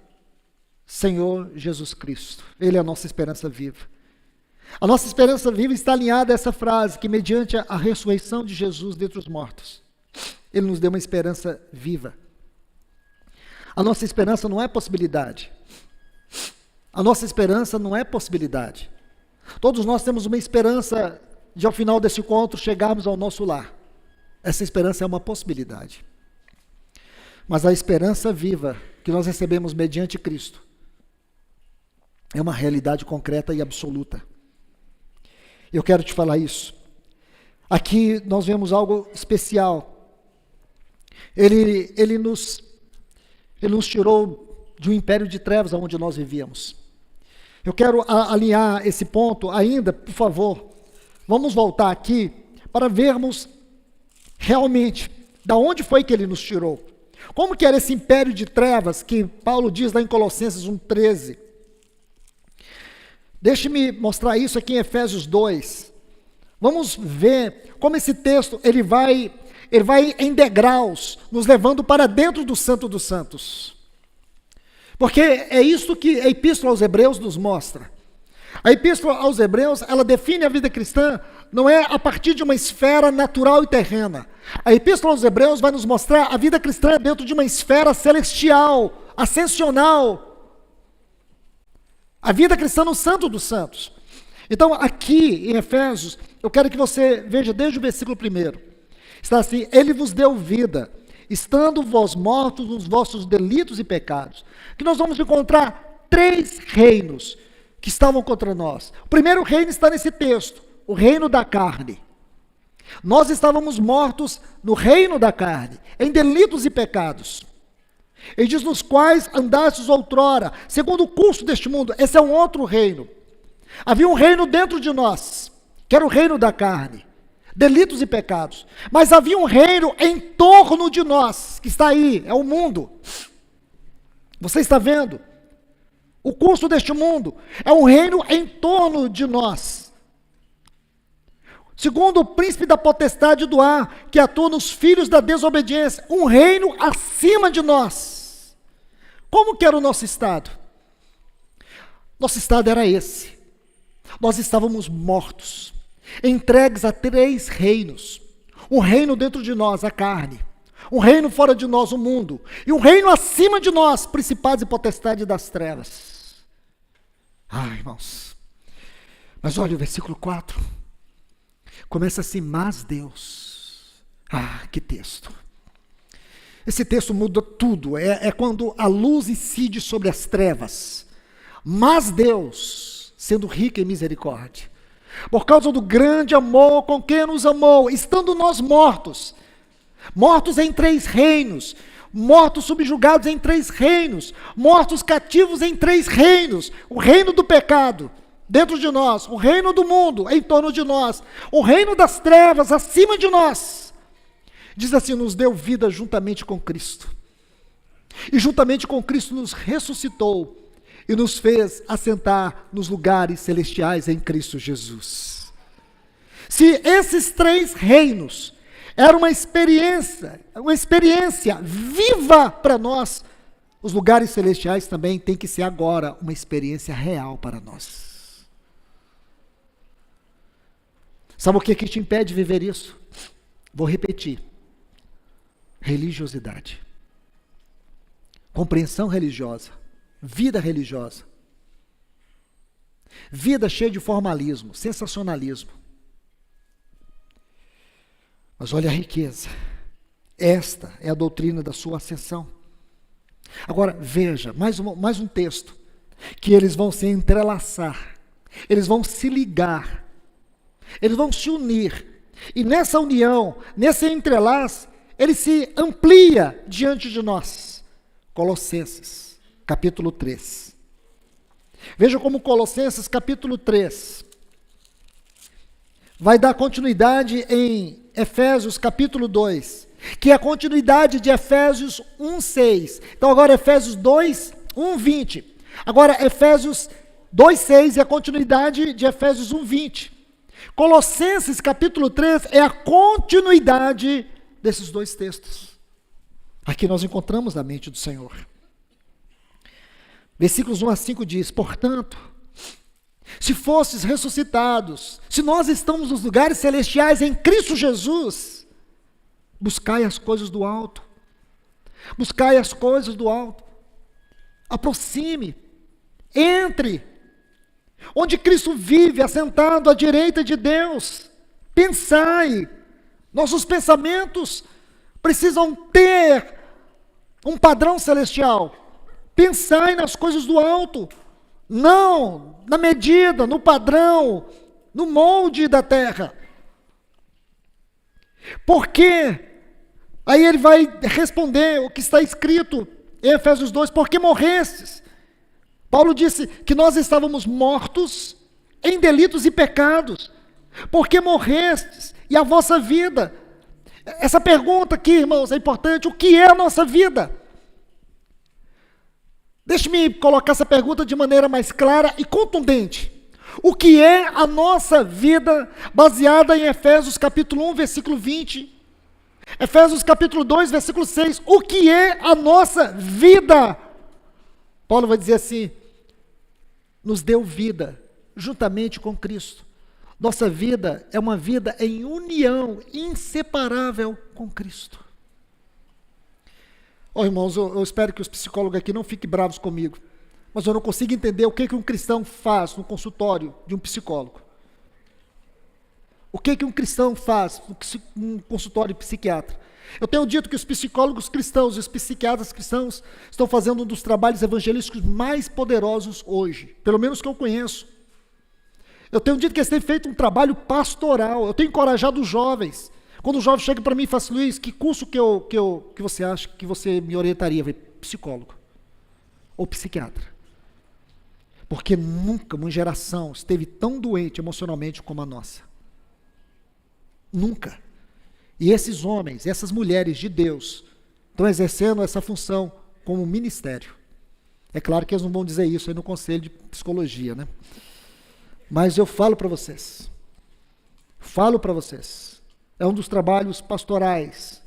Senhor Jesus Cristo. Ele é a nossa esperança viva. A nossa esperança viva está alinhada a essa frase, que mediante a ressurreição de Jesus dentre os mortos, Ele nos deu uma esperança viva. A nossa esperança não é possibilidade. A nossa esperança não é possibilidade. Todos nós temos uma esperança de, ao final desse encontro, chegarmos ao nosso lar. Essa esperança é uma possibilidade. Mas a esperança viva que nós recebemos mediante Cristo é uma realidade concreta e absoluta. Eu quero te falar isso. Aqui nós vemos algo especial. Ele nos tirou de um império de trevas onde nós vivíamos. Eu quero alinhar esse ponto ainda, por favor. Vamos voltar aqui para vermos realmente da onde foi que ele nos tirou. Como que era esse império de trevas que Paulo diz lá em Colossenses 1,13? Deixe-me mostrar isso aqui em Efésios 2. Vamos ver como esse texto ele vai em degraus, nos levando para dentro do Santo dos Santos. Porque é isso que a Epístola aos Hebreus nos mostra. A Epístola aos Hebreus, ela define a vida cristã, não é a partir de uma esfera natural e terrena. A Epístola aos Hebreus vai nos mostrar a vida cristã dentro de uma esfera celestial, ascensional. A vida cristã no Santo dos Santos. Então, aqui em Efésios, eu quero que você veja desde o versículo 1. Está assim: Ele vos deu vida, estando vós mortos nos vossos delitos e pecados. Que nós vamos encontrar 3 reinos que estavam contra nós. O primeiro reino está nesse texto, o reino da carne. Nós estávamos mortos no reino da carne, em delitos e pecados. Ele diz: nos quais andastes outrora, segundo o curso deste mundo. Esse é um outro reino. Havia um reino dentro de nós, que era o reino da carne, delitos e pecados. Mas havia um reino em torno de nós, que está aí, é o mundo. Você está vendo? O curso deste mundo é um reino em torno de nós. Segundo o príncipe da potestade do ar, que atua nos filhos da desobediência, um reino acima de nós. Como que era o nosso estado? Nosso estado era esse. Nós estávamos mortos, entregues a 3 reinos. Um reino dentro de nós, a carne. Um reino fora de nós, o mundo. E um reino acima de nós, principados e potestades das trevas. Irmãos. Mas olha o versículo 4. Começa assim, mas Deus. Que texto. Esse texto muda tudo. É quando a luz incide sobre as trevas. Mas Deus, sendo rico em misericórdia, por causa do grande amor com que nos amou, estando nós mortos em 3 reinos, mortos subjugados em 3 reinos, mortos cativos em 3 reinos, o reino do pecado dentro de nós, o reino do mundo em torno de nós, o reino das trevas acima de nós, diz assim, nos deu vida juntamente com Cristo, e juntamente com Cristo nos ressuscitou, e nos fez assentar nos lugares celestiais em Cristo Jesus. Se esses 3 reinos eram uma experiência viva para nós, os lugares celestiais também tem que ser agora uma experiência real para nós. Sabe o que te impede de viver isso? Vou repetir. Religiosidade. Compreensão religiosa. Vida religiosa. Vida cheia de formalismo, sensacionalismo. Mas olha a riqueza. Esta é a doutrina da sua ascensão. Agora, veja, mais um texto, que eles vão se entrelaçar, eles vão se ligar, eles vão se unir, e nessa união, nesse entrelaço, ele se amplia diante de nós. Colossenses, capítulo 3. Veja como Colossenses, capítulo 3, vai dar continuidade em Efésios, capítulo 2, que é a continuidade de Efésios 1:6. Então agora Efésios 2, 1:20. Agora Efésios 2:6 é a continuidade de Efésios 1:20. Colossenses, capítulo 3, é a continuidade desses 2 textos. Aqui nós encontramos na mente do Senhor. Versículos 1-5 diz, portanto, se fostes ressuscitados, se nós estamos nos lugares celestiais em Cristo Jesus, buscai as coisas do alto. Buscai as coisas do alto. Aproxime, entre, onde Cristo vive, assentado à direita de Deus. Pensai, nossos pensamentos precisam ter um padrão celestial. Pensai nas coisas do alto, não na medida, no padrão, no molde da terra. Porque, aí ele vai responder o que está escrito em Efésios 2, porque morrestes. Paulo disse que nós estávamos mortos em delitos e pecados, porque morrestes, e a vossa vida. Essa pergunta aqui, irmãos, é importante, o que é a nossa vida? Deixe-me colocar essa pergunta de maneira mais clara e contundente. O que é a nossa vida, baseada em Efésios capítulo 1, versículo 20, Efésios capítulo 2, versículo 6, o que é a nossa vida? Paulo vai dizer assim, nos deu vida, juntamente com Cristo. Nossa vida é uma vida em união inseparável com Cristo. Irmãos, eu espero que os psicólogos aqui não fiquem bravos comigo, mas eu não consigo entender o que um cristão faz no consultório de um psicólogo. O que um cristão faz no consultório de psiquiatra? Eu tenho dito que os psicólogos cristãos e os psiquiatras cristãos estão fazendo um dos trabalhos evangelísticos mais poderosos hoje, pelo menos que eu conheço. Eu tenho dito que eles têm feito um trabalho pastoral, eu tenho encorajado os jovens. Quando o jovem chega para mim e fala assim, Luiz, que curso que você acha que você me orientaria? Eu falei, psicólogo ou psiquiatra. Porque nunca uma geração esteve tão doente emocionalmente como a nossa. Nunca. E esses homens, essas mulheres de Deus, estão exercendo essa função como ministério. É claro que eles não vão dizer isso aí no conselho de psicologia, né? Mas eu falo para vocês. É um dos trabalhos pastorais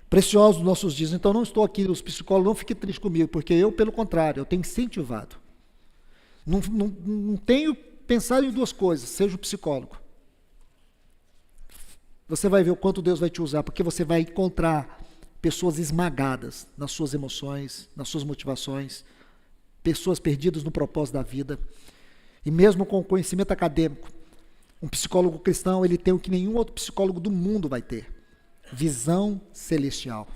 preciosos dos nossos dias. Então, não estou aqui, os psicólogos, não fiquem tristes comigo, porque eu, pelo contrário, eu tenho incentivado. Não tenho pensado em 2 coisas, seja o psicólogo. Você vai ver o quanto Deus vai te usar, porque você vai encontrar pessoas esmagadas nas suas emoções, nas suas motivações, pessoas perdidas no propósito da vida. E mesmo com conhecimento acadêmico, um psicólogo cristão, ele tem o que nenhum outro psicólogo do mundo vai ter: visão celestial.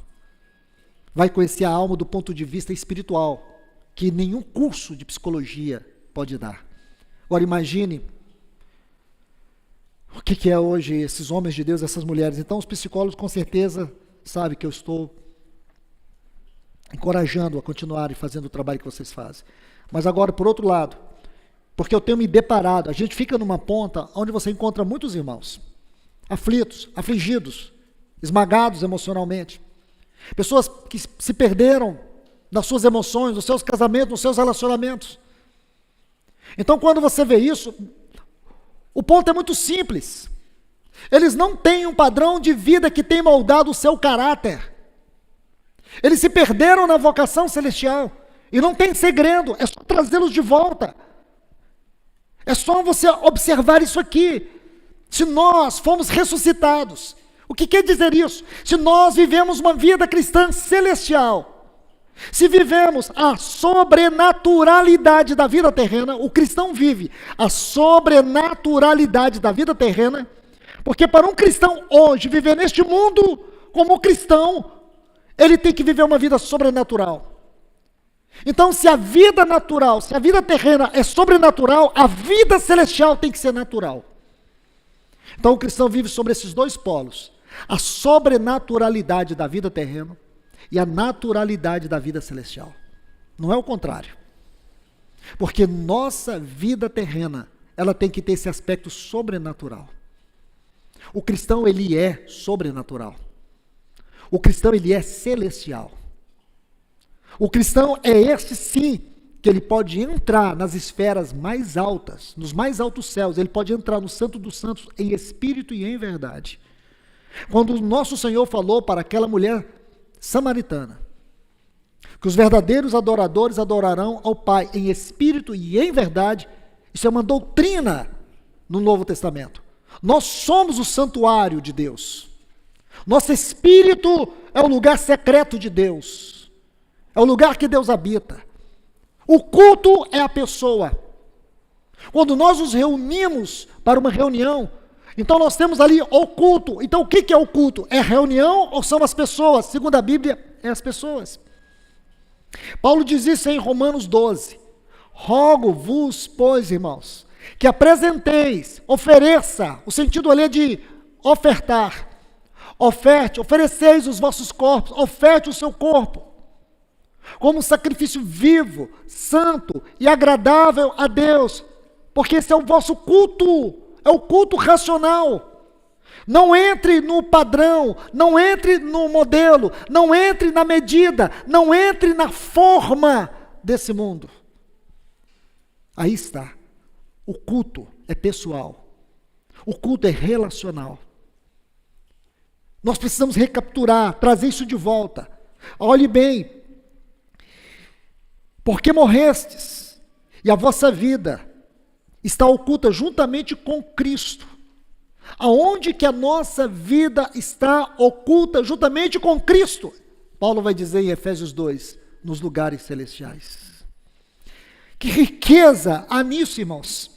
Vai conhecer a alma do ponto de vista espiritual, que nenhum curso de psicologia pode dar. Agora imagine o que é hoje esses homens de Deus, essas mulheres. Então os psicólogos com certeza sabem que eu estou encorajando a continuarem fazendo o trabalho que vocês fazem. Mas agora, por outro lado, porque eu tenho me deparado, a gente fica numa ponta onde você encontra muitos irmãos aflitos, afligidos, esmagados emocionalmente. Pessoas que se perderam nas suas emoções, nos seus casamentos, nos seus relacionamentos. Então, quando você vê isso, o ponto é muito simples. Eles não têm um padrão de vida que tem moldado o seu caráter. Eles se perderam na vocação celestial. E não tem segredo, é só trazê-los de volta. É só você observar isso aqui. Se nós fomos ressuscitados, o que quer dizer isso? Se nós vivemos uma vida cristã celestial, se vivemos a sobrenaturalidade da vida terrena, o cristão vive a sobrenaturalidade da vida terrena, porque para um cristão hoje viver neste mundo como cristão, ele tem que viver uma vida sobrenatural. Então, se a vida natural, se a vida terrena é sobrenatural, a vida celestial tem que ser natural. Então, o cristão vive sobre esses dois polos: a sobrenaturalidade da vida terrena e a naturalidade da vida celestial. Não é o contrário. Porque nossa vida terrena, ela tem que ter esse aspecto sobrenatural. O cristão, ele é sobrenatural. O cristão, ele é celestial. O cristão é esse sim, que ele pode entrar nas esferas mais altas, nos mais altos céus, ele pode entrar no Santo dos Santos em espírito e em verdade. Quando o nosso Senhor falou para aquela mulher samaritana, que os verdadeiros adoradores adorarão ao Pai em espírito e em verdade, isso é uma doutrina no Novo Testamento. Nós somos o santuário de Deus. Nosso espírito é o lugar secreto de Deus. É o lugar que Deus habita. O culto é a pessoa. Quando nós nos reunimos para uma reunião, então nós temos ali o culto. Então o que é o culto? É reunião ou são as pessoas? Segundo a Bíblia, é as pessoas. Paulo diz isso em Romanos 12. Rogo-vos, pois, irmãos, que apresenteis, ofereça, o sentido ali é de ofertar. Oferte, ofereceis os vossos corpos, oferte o seu corpo como um sacrifício vivo, santo e agradável a Deus, porque esse é o vosso culto, é o culto racional. Não entre no padrão, não entre no modelo, não entre na medida, não entre na forma desse mundo. Aí está, o culto é pessoal, o culto é relacional. Nós precisamos recapturar, trazer isso de volta. Olhe bem, porque morrestes, e a vossa vida está oculta juntamente com Cristo. Aonde que a nossa vida está oculta juntamente com Cristo? Paulo vai dizer em Efésios 2, nos lugares celestiais. Que riqueza há nisso, irmãos.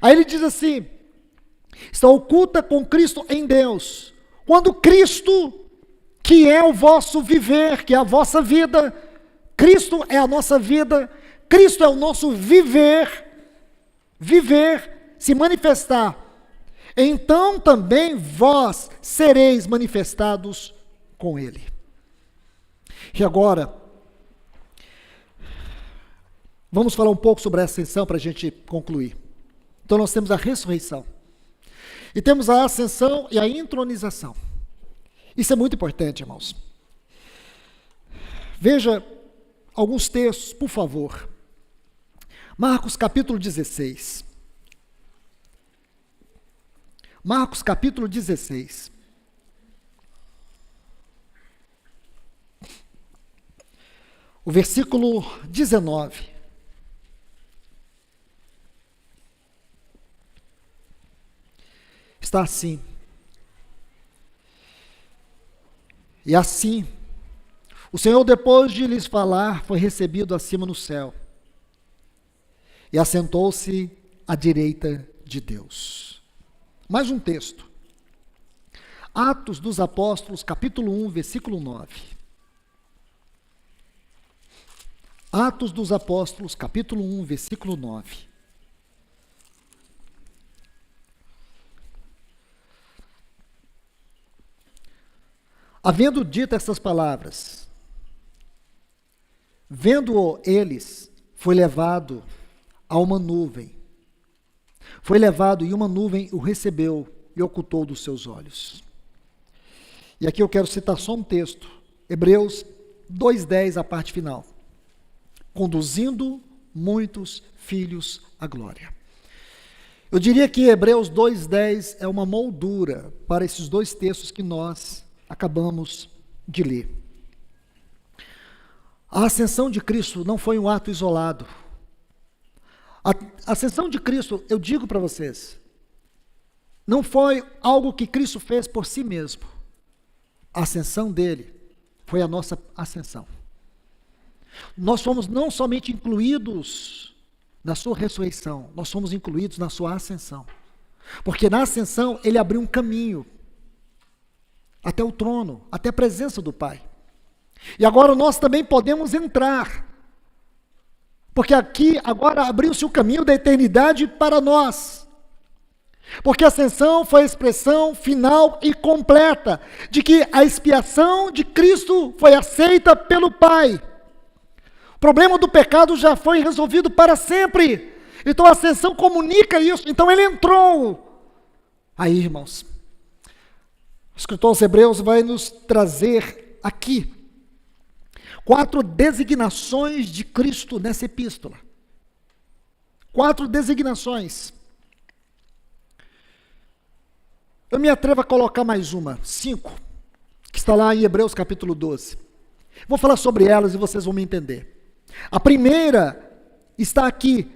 Aí ele diz assim, está oculta com Cristo em Deus. Quando Cristo, que é o vosso viver, que é a vossa vida, Cristo é a nossa vida, Cristo é o nosso viver, se manifestar. Então também vós sereis manifestados com Ele. E agora, vamos falar um pouco sobre a ascensão para a gente concluir. Então nós temos a ressurreição. E temos a ascensão e a entronização. Isso é muito importante, irmãos. Veja alguns textos, por favor. Marcos capítulo 16. Marcos capítulo 16. O versículo 19. Está assim: E assim, o Senhor, depois de lhes falar, foi recebido acima no céu e assentou-se à direita de Deus. Mais um texto. Atos dos Apóstolos, capítulo 1, versículo 9. Atos dos Apóstolos, capítulo 1, versículo 9. Havendo dito essas palavras, vendo-o eles, foi levado a uma nuvem. Foi levado e uma nuvem o recebeu e ocultou dos seus olhos. E aqui eu quero citar só um texto, Hebreus 2:10, a parte final. Conduzindo muitos filhos à glória. Eu diria que Hebreus 2:10 é uma moldura para esses dois textos que nós acabamos de ler. A ascensão de Cristo não foi um ato isolado. A ascensão de Cristo, eu digo para vocês, não foi algo que Cristo fez por si mesmo. A ascensão dele foi a nossa ascensão. Nós fomos não somente incluídos na sua ressurreição, nós fomos incluídos na sua ascensão. Porque na ascensão ele abriu um caminho até o trono, até a presença do Pai. E agora nós também podemos entrar, porque aqui agora abriu-se o caminho da eternidade para nós. Porque a ascensão foi a expressão final e completa de que a expiação de Cristo foi aceita pelo Pai. O problema do pecado já foi resolvido para sempre. Então a ascensão comunica isso. Então ele entrou. Aí, irmãos, o escritor aos Hebreus vai nos trazer aqui 4 designações de Cristo nessa epístola. 4 designações. Eu me atrevo a colocar mais uma, 5, que está lá em Hebreus capítulo 12. Vou falar sobre elas e vocês vão me entender. A primeira está aqui,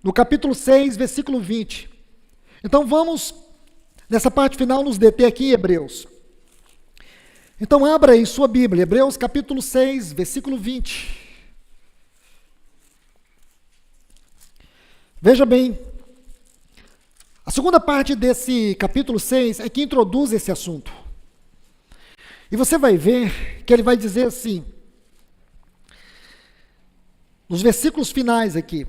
no capítulo 6, versículo 20. Então vamos, nessa parte final, nos deter aqui em Hebreus. Então abra aí sua Bíblia, Hebreus capítulo 6, versículo 20. Veja bem, a segunda parte desse capítulo 6 é que introduz esse assunto. E você vai ver que ele vai dizer assim, nos versículos finais aqui,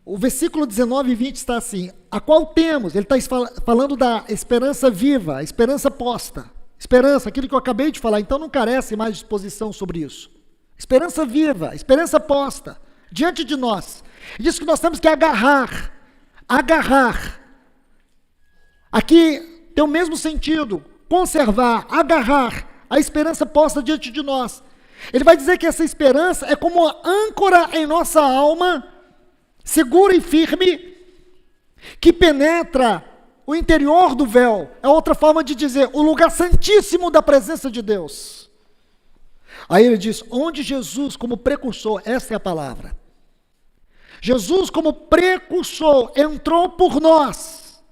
o versículo 19 e 20 está assim, a qual temos, ele está falando da esperança viva, a esperança posta, esperança, aquilo que eu acabei de falar, então não carece mais de exposição sobre isso. Esperança viva, esperança posta, diante de nós. E diz que nós temos que agarrar. Aqui tem o mesmo sentido, conservar, agarrar a esperança posta diante de nós. Ele vai dizer que essa esperança é como uma âncora em nossa alma, segura e firme, que penetra o interior do véu. É outra forma de dizer, o lugar santíssimo da presença de Deus. Aí ele diz, onde Jesus como precursor, essa é a palavra. Jesus como precursor entrou por nós.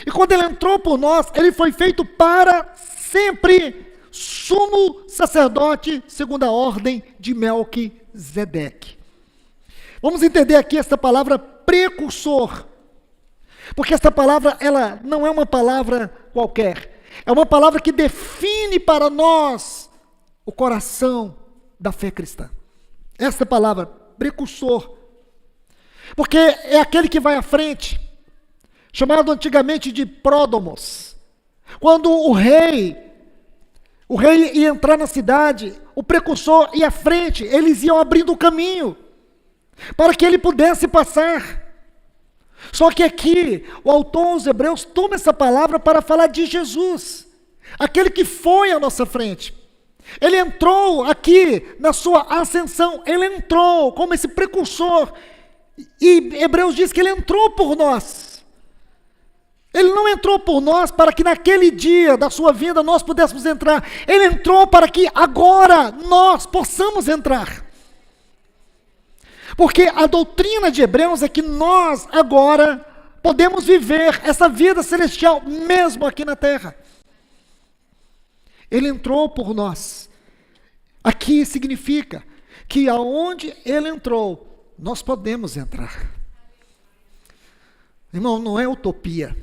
E quando ele entrou por nós, ele foi feito para sempre sumo sacerdote segundo a ordem de Melquisedeque. Vamos entender aqui esta palavra precursor. Porque esta palavra, ela não é uma palavra qualquer. É uma palavra que define para nós o coração da fé cristã. Esta palavra, precursor. Porque é aquele que vai à frente, chamado antigamente de pródomos. Quando o rei ia entrar na cidade, o precursor ia à frente, eles iam abrindo o caminho, para que ele pudesse passar. Só que aqui, o autor aos Hebreus toma essa palavra para falar de Jesus, aquele que foi à nossa frente. Ele entrou aqui na sua ascensão, ele entrou como esse precursor, e Hebreus diz que ele entrou por nós. Ele não entrou por nós para que naquele dia da sua vida nós pudéssemos entrar. Ele entrou para que agora nós possamos entrar. Porque a doutrina de Hebreus é que nós agora podemos viver essa vida celestial mesmo aqui na terra. Ele entrou por nós. Aqui significa que aonde Ele entrou, nós podemos entrar. Irmão, não é utopia,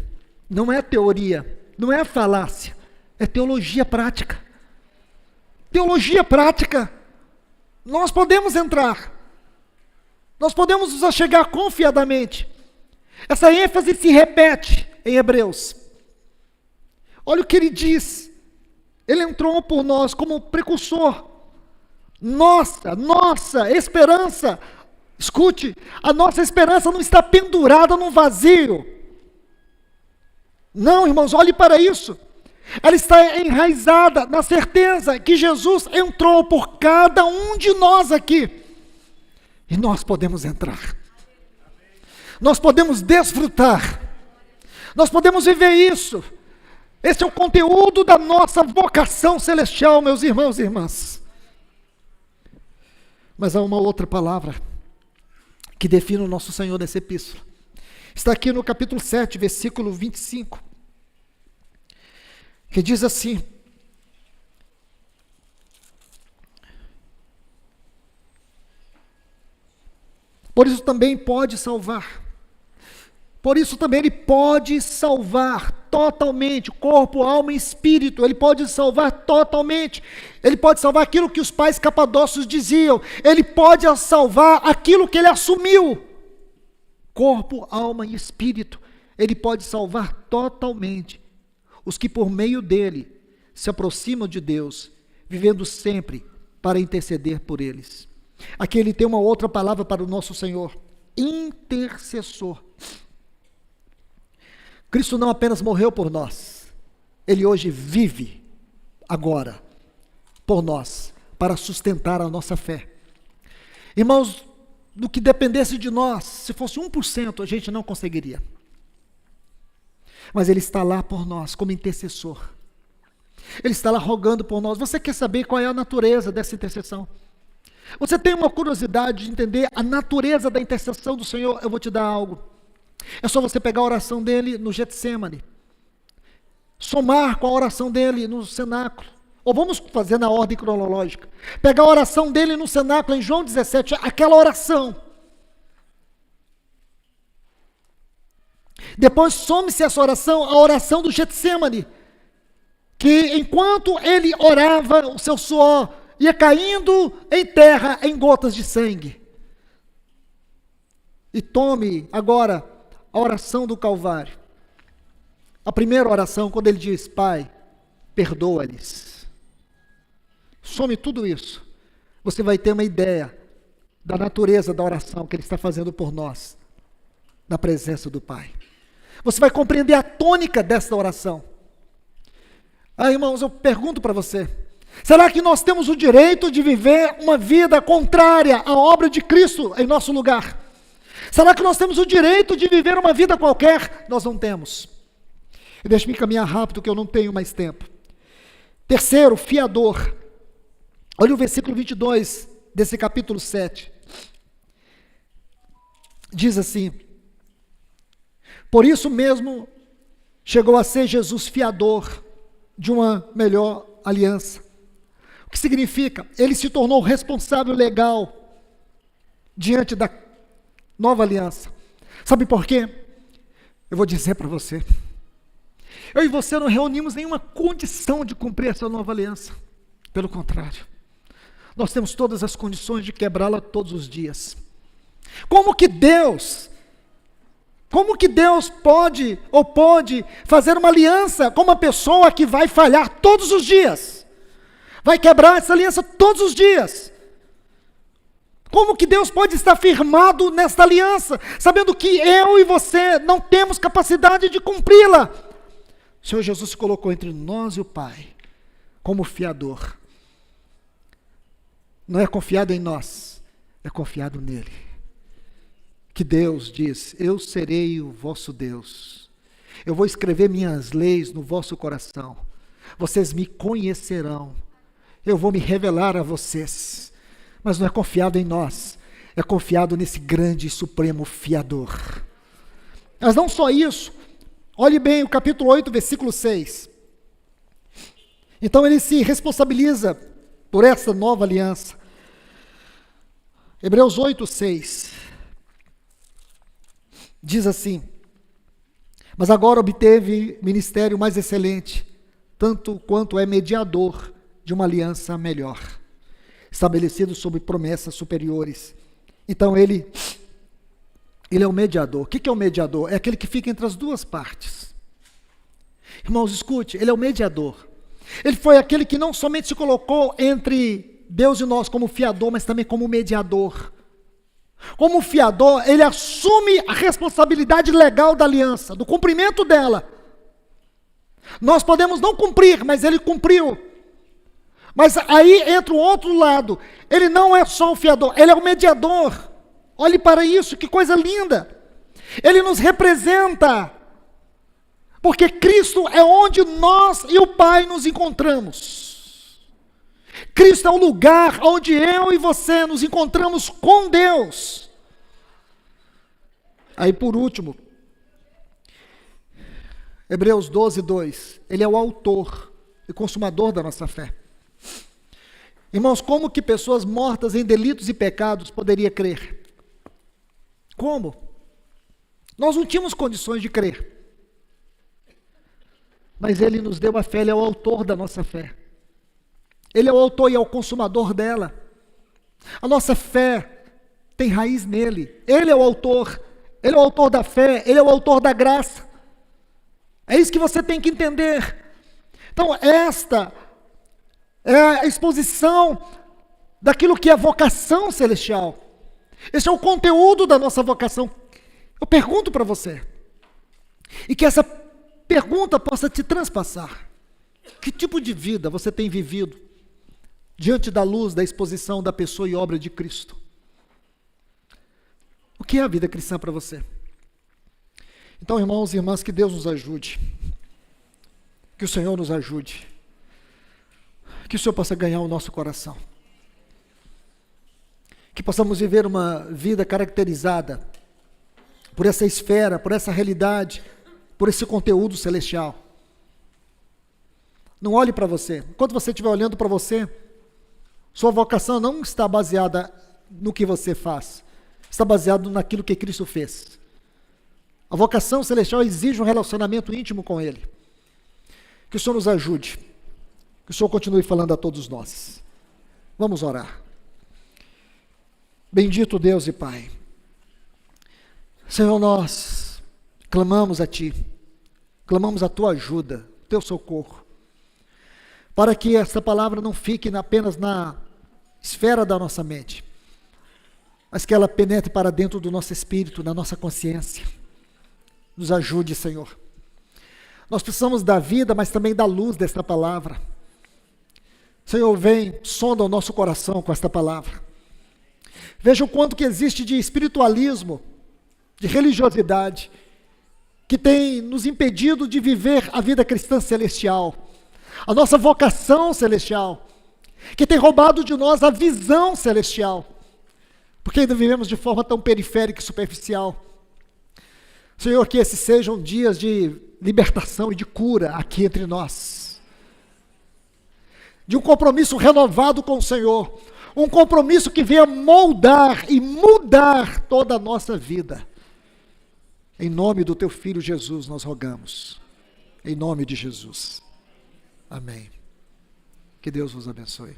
não é teoria, não é falácia, é teologia prática. Teologia prática. Nós podemos entrar. Nós podemos nos achegar confiadamente. Essa ênfase se repete em Hebreus. Olha o que ele diz. Ele entrou por nós como precursor. Nossa esperança, escute, a nossa esperança não está pendurada num vazio. Não, irmãos, olhe para isso. Ela está enraizada na certeza que Jesus entrou por cada um de nós aqui. E nós podemos entrar. Nós podemos desfrutar. Nós podemos viver isso. Esse é o conteúdo da nossa vocação celestial, meus irmãos e irmãs. Mas há uma outra palavra que define o nosso Senhor nessa epístola. Está aqui no capítulo 7, versículo 25. Que diz assim: por isso também pode salvar. Por isso também Ele pode salvar totalmente, corpo, alma e espírito. Ele pode salvar totalmente. Ele pode salvar aquilo que os pais capadócios diziam. Ele pode salvar aquilo que Ele assumiu. Corpo, alma e espírito. Ele pode salvar totalmente os que por meio dele se aproximam de Deus, vivendo sempre para interceder por eles. Aqui ele tem uma outra palavra para o nosso Senhor: intercessor. Cristo não apenas morreu por nós, Ele hoje vive, agora, por nós, para sustentar a nossa fé. Irmãos, do que dependesse de nós, se fosse 1%, a gente não conseguiria. Mas Ele está lá por nós, como intercessor. Ele está lá rogando por nós. Você quer saber qual é a natureza dessa intercessão? Você tem uma curiosidade de entender a natureza da intercessão do Senhor? Eu vou te dar algo. É só você pegar a oração dele no Getsêmani, somar com a oração dele no cenáculo. Ou vamos fazer na ordem cronológica. Pegar a oração dele no cenáculo em João 17, aquela oração. Depois some-se essa oração, a oração do Getsêmani, que enquanto ele orava, o seu suor ia caindo em terra em gotas de sangue. E tome agora a oração do Calvário. A primeira oração, quando ele diz: Pai, perdoa-lhes. Some tudo isso. Você vai ter uma ideia da natureza da oração que ele está fazendo por nós, na presença do Pai. Você vai compreender a tônica dessa oração. Irmãos, eu pergunto para você: será que nós temos o direito de viver uma vida contrária à obra de Cristo em nosso lugar? Será que nós temos o direito de viver uma vida qualquer? Nós não temos. E deixe-me caminhar rápido, que eu não tenho mais tempo. Terceiro, fiador. Olha o versículo 22 desse capítulo 7. Diz assim: por isso mesmo chegou a ser Jesus fiador de uma melhor aliança. O que significa? Ele se tornou responsável legal diante da nova aliança. Sabe por quê? Eu vou dizer para você. Eu e você não reunimos nenhuma condição de cumprir essa nova aliança. Pelo contrário, nós temos todas as condições de quebrá-la todos os dias. Como que Deus pode fazer uma aliança com uma pessoa que vai falhar todos os dias? Vai quebrar essa aliança todos os dias? Como que Deus pode estar firmado nesta aliança, sabendo que eu e você não temos capacidade de cumpri-la? O Senhor Jesus se colocou entre nós e o Pai, como fiador. Não é confiado em nós, é confiado nele. Que Deus diz: eu serei o vosso Deus. Eu vou escrever minhas leis no vosso coração. Vocês me conhecerão. Eu vou me revelar a vocês. Mas não é confiado em nós, é confiado nesse grande e supremo fiador. Mas não só isso, olhe bem o capítulo 8, versículo 6. Então ele se responsabiliza por essa nova aliança. Hebreus 8:6 diz assim: mas agora obteve ministério mais excelente, tanto quanto é mediador de uma aliança melhor, estabelecido sob promessas superiores. Então ele é o mediador. O que é o mediador? É aquele que fica entre as duas partes. Irmãos, escute, ele é o mediador. Ele foi aquele que não somente se colocou entre Deus e nós como fiador, mas também como mediador. Como fiador, ele assume a responsabilidade legal da aliança, do cumprimento dela. Nós podemos não cumprir, mas ele cumpriu. Mas aí entra o outro lado. Ele não é só o fiador, ele é o mediador. Olhe para isso, que coisa linda. Ele nos representa. Porque Cristo é onde nós e o Pai nos encontramos. Cristo é o lugar onde eu e você nos encontramos com Deus. Aí por último, Hebreus 12:2, ele é o autor e consumador da nossa fé. Irmãos, como que pessoas mortas em delitos e pecados poderiam crer? Como? Nós não tínhamos condições de crer. Mas ele nos deu a fé, ele é o autor da nossa fé. Ele é o autor e é o consumador dela. A nossa fé tem raiz nele. Ele é o autor. Ele é o autor da fé, ele é o autor da graça. É isso que você tem que entender. Então, esta é a exposição daquilo que é vocação celestial. Esse é o conteúdo da nossa vocação. Eu pergunto para você, e que essa pergunta possa te transpassar. Que tipo de vida você tem vivido diante da luz da exposição da pessoa e obra de Cristo? O que é a vida cristã para você? Então, irmãos e irmãs, que Deus nos ajude. Que o Senhor nos ajude. Que o Senhor possa ganhar o nosso coração. Que possamos viver uma vida caracterizada por essa esfera, por essa realidade, por esse conteúdo celestial. Não olhe para você. Enquanto você estiver olhando para você, sua vocação não está baseada no que você faz. Está baseado naquilo que Cristo fez. A vocação celestial exige um relacionamento íntimo com Ele. Que o Senhor nos ajude. Que o Senhor continue falando a todos nós. Vamos orar. Bendito Deus e Pai. Senhor, nós clamamos a Ti. Clamamos a Tua ajuda, Teu socorro. Para que essa palavra não fique apenas na esfera da nossa mente, mas que ela penetre para dentro do nosso espírito, na nossa consciência. Nos ajude, Senhor. Nós precisamos da vida, mas também da luz desta palavra. Senhor, vem, sonda o nosso coração com esta palavra. Veja o quanto que existe de espiritualismo, de religiosidade, que tem nos impedido de viver a vida cristã celestial, a nossa vocação celestial, que tem roubado de nós a visão celestial, porque ainda vivemos de forma tão periférica e superficial. Senhor, que esses sejam dias de libertação e de cura aqui entre nós, de um compromisso renovado com o Senhor, um compromisso que venha moldar e mudar toda a nossa vida. Em nome do Teu Filho Jesus nós rogamos, em nome de Jesus, amém. Que Deus vos abençoe.